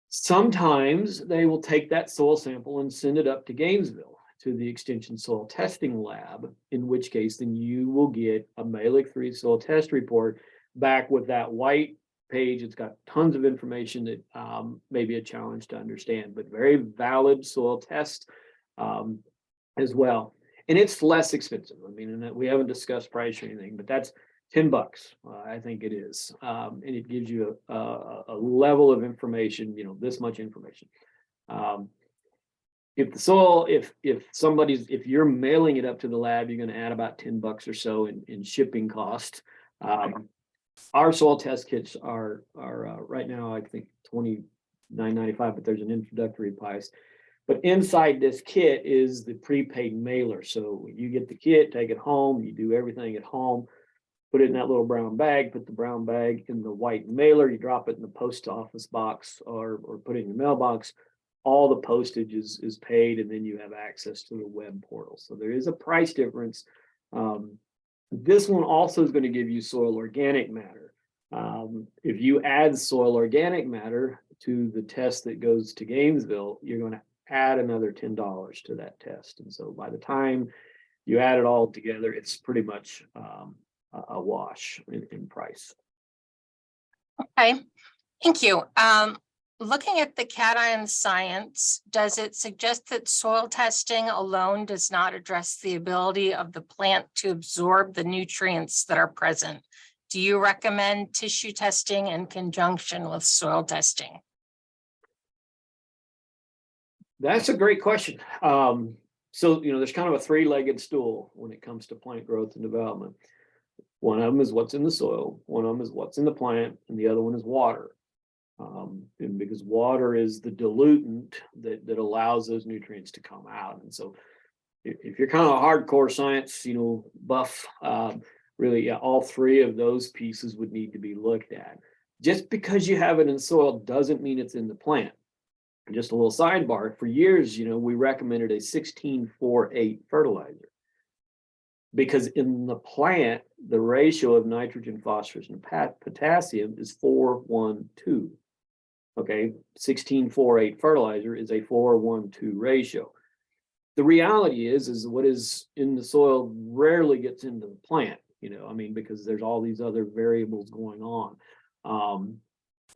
Sometimes they will take that soil sample and send it up to Gainesville to the Extension Soil Testing Lab, in which case then you will get a Mehlich-3 soil test report back with that white page. It's got tons of information that may be a challenge to understand, but very valid soil test as well. And it's less expensive. I mean, we haven't discussed price or anything, but that's $10. I think it is. And it gives you a level of information, this much information. If the soil, if you're mailing it up to the lab, you're going to add about $10 or so in shipping cost. Our soil test kits are right now, I think $29.95, but there's an introductory price. But inside this kit is the prepaid mailer. So you get the kit, take it home, you do everything at home, put it in that little brown bag, put the brown bag in the white mailer, you drop it in the post office box or put it in your mailbox. All the postage is paid, and then you have access to the web portal. So there is a price difference. This one also is going to give you soil organic matter. If you add soil organic matter to the test that goes to Gainesville, you're going to add another $10 to that test. And so by the time you add it all together, it's pretty much a wash in price. Okay, thank you. Looking at the cation science, does it suggest that soil testing alone does not address the ability of the plant to absorb the nutrients that are present? Do you recommend tissue testing in conjunction with soil testing? That's a great question. So, there's kind of a three-legged stool when it comes to plant growth and development. One of them is what's in the soil, one of them is what's in the plant, and the other one is water. And because water is the diluent that allows those nutrients to come out. And so if you're kind of a hardcore science, buff, really, yeah, all three of those pieces would need to be looked at. Just because you have it in soil doesn't mean it's in the plant. Just a little sidebar, for years, we recommended a 16-4-8 fertilizer. Because in the plant, the ratio of nitrogen, phosphorus, and potassium is 4:1:2. Okay, 16-4-8 fertilizer is a 4:1:2 ratio. The reality is what is in the soil rarely gets into the plant, because there's all these other variables going on.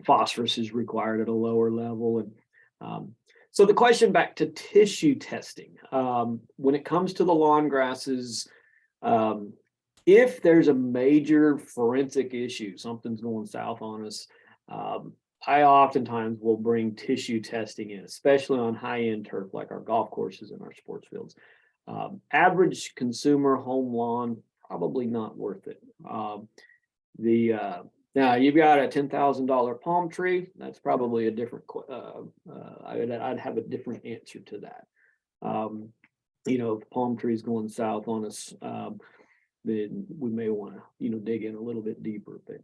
Phosphorus is required at a lower level. And so the question back to tissue testing, when it comes to the lawn grasses, if there's a major forensic issue, something's going south on us, I oftentimes will bring tissue testing in, especially on high-end turf like our golf courses and our sports fields. Average consumer home lawn, probably not worth it. Now you've got a $10,000 palm tree. That's probably a different. I'd have a different answer to that. If palm trees going south on us, then we may want to dig in a little bit deeper. But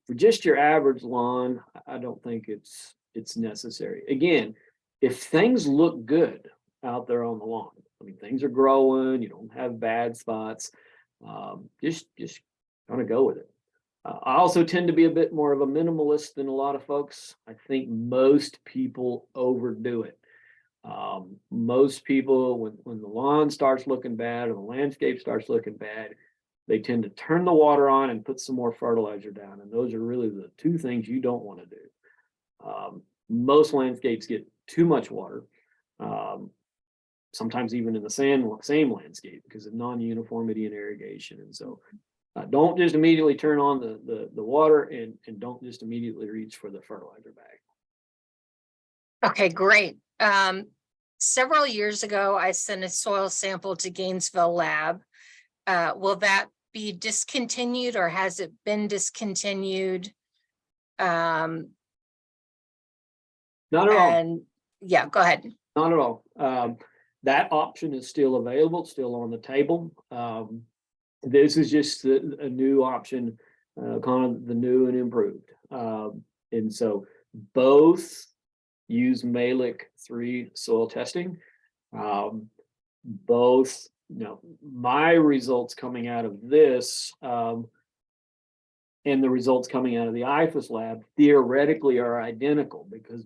for just your average lawn, I don't think it's necessary. Again, if things look good out there on the lawn, things are growing, you don't have bad spots, just kind of go with it. I also tend to be a bit more of a minimalist than a lot of folks. I think most people overdo it. Most people, when the lawn starts looking bad or the landscape starts looking bad, they tend to turn the water on and put some more fertilizer down. And those are really the two things you don't want to do. Most landscapes get too much water, sometimes even in the same landscape because of non-uniformity in irrigation. And so don't just immediately turn on the water and don't just immediately reach for the fertilizer bag. Okay, great. Several years ago, I sent a soil sample to Gainesville Lab. Will that be discontinued or has it been discontinued? Not at all. Yeah, go ahead. Not at all. That option is still available, still on the table. This is just a new option, kind of the new and improved. And so both use Malick 3 soil testing. Both, my results coming out of this and the results coming out of the IFAS lab theoretically are identical because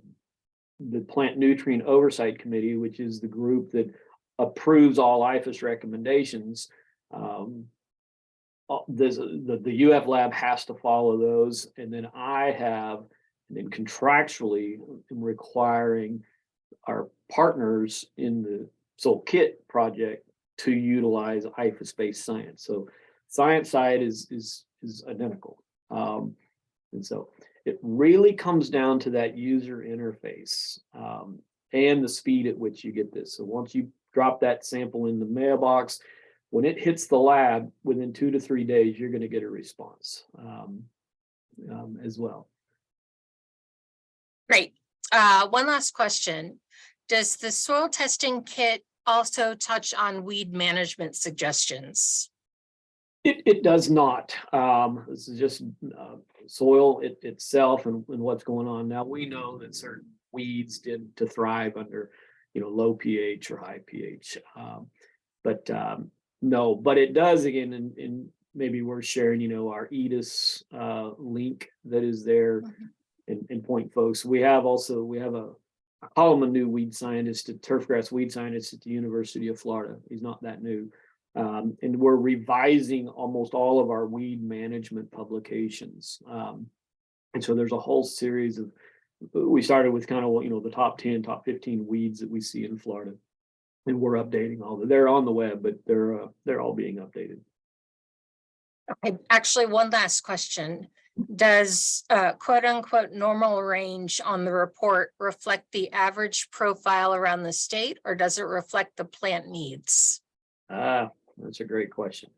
the Plant Nutrient Oversight Committee, which is the group that approves all IFAS recommendations, the UF lab has to follow those, and then contractually am requiring our partners in the Soil Kit project to utilize IFAS-based science. So science side is identical, and so it really comes down to that user interface and the speed at which you get this. So once you drop that sample in the mailbox, when it hits the lab, within 2 to 3 days, you're going to get a response as well. Great. One last question. Does the soil testing kit also touch on weed management suggestions? It does not. This is just soil itself and what's going on. Now, we know that certain weeds tend to thrive under, low pH or high pH. No, but it does again, and maybe we're sharing, our EDIS link that is there and point folks. We have I call him a new weed scientist, a turfgrass weed scientist at the University of Florida. He's not that new. And we're revising almost all of our weed management publications. And so there's a whole series of, we started with kind of, the top 10, top 15 weeds that we see in Florida. And we're updating all of they're on the web, but they're all being updated. Okay, actually, one last question. Does quote unquote normal range on the report reflect the average profile around the state, or does it reflect the plant needs? That's a great question.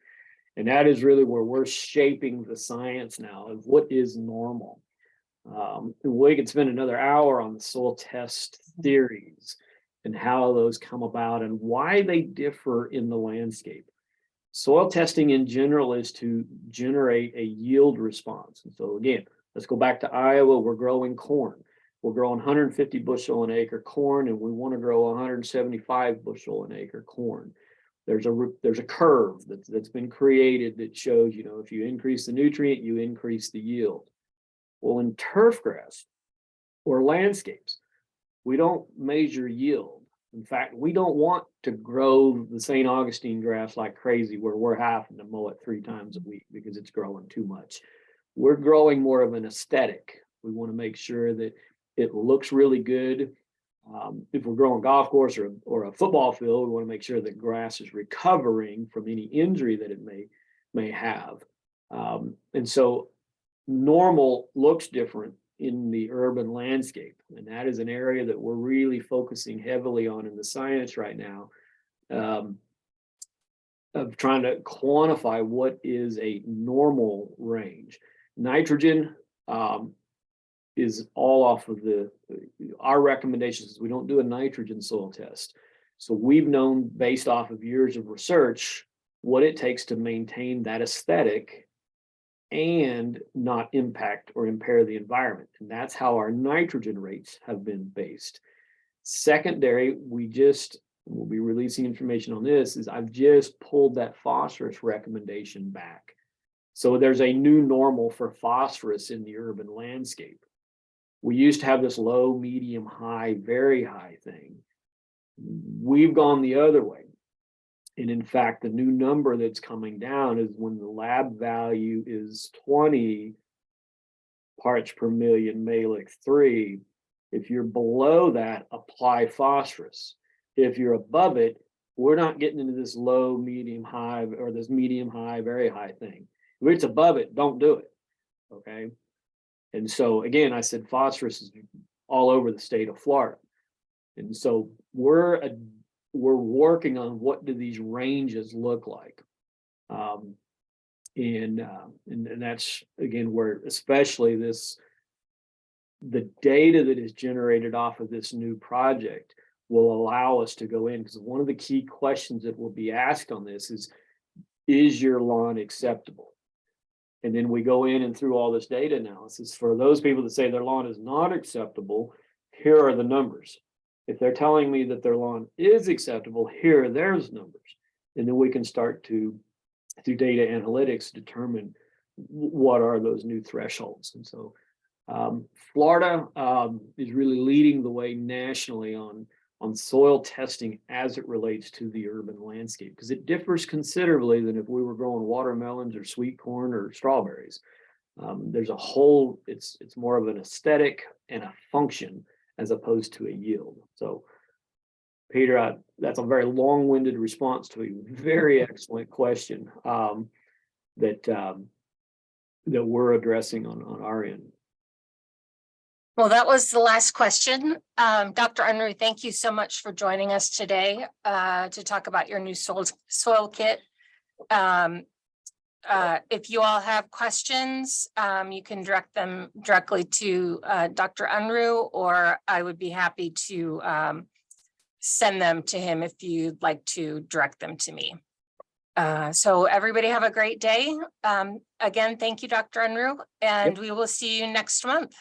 And that is really where we're shaping the science now of what is normal. And we could spend another hour on the soil test theories and how those come about and why they differ in the landscape. Soil testing in general is to generate a yield response. And so again, let's go back to Iowa. We're growing corn. We're growing 150 bushel an acre corn, and we want to grow 175 bushel an acre corn. There's a curve that's been created that shows, you know, if you increase the nutrient, you increase the yield. Well, in turfgrass or landscapes, we don't measure yield. In fact, we don't want to grow the St. Augustine grass like crazy where we're having to mow it 3 times a week because it's growing too much. We're growing more of an aesthetic. We want to make sure that it looks really good. If we're growing a golf course or a football field, we want to make sure that grass is recovering from any injury that it may have. And so normal looks different in the urban landscape. And that is an area that we're really focusing heavily on in the science right now, of trying to quantify what is a normal range. Nitrogen is all off of our recommendations is we don't do a nitrogen soil test. So we've known based off of years of research what it takes to maintain that aesthetic and not impact or impair the environment. And that's how our nitrogen rates have been based. Secondary, we'll be releasing information on this, is I've just pulled that phosphorus recommendation back. So there's a new normal for phosphorus in the urban landscape. We used to have this low, medium, high, very high thing. We've gone the other way. And in fact, the new number that's coming down is when the lab value is 20 parts per million Malic 3. If you're below that, apply phosphorus. If you're above it, we're not getting into this low, medium, high, or this medium, high, very high thing. If it's above it, don't do it. Okay. And so again, I said phosphorus is all over the state of Florida. And so we're working on what do these ranges look like. And that's again where especially the data that is generated off of this new project will allow us to go in, because one of the key questions that will be asked on this is your lawn acceptable? And then we go in and through all this data analysis for those people that say their lawn is not acceptable, here are the numbers. If they're telling me that their lawn is acceptable, here are those numbers. And then we can start to, through data analytics, determine what are those new thresholds. And so Florida is really leading the way nationally on soil testing as it relates to the urban landscape, because it differs considerably than if we were growing watermelons or sweet corn or strawberries. There's a whole, it's more of an aesthetic and a function as opposed to a yield. So Peter, that's a very long-winded response to a very excellent question that we're addressing on our end. Well, that was the last question. Dr. Unruh, thank you so much for joining us today to talk about your new soil kit. If you all have questions, you can direct them directly to Dr. Unruh, or I would be happy to send them to him if you'd like to direct them to me. So everybody have a great day. Again, thank you, Dr. Unruh, and we will see you next month.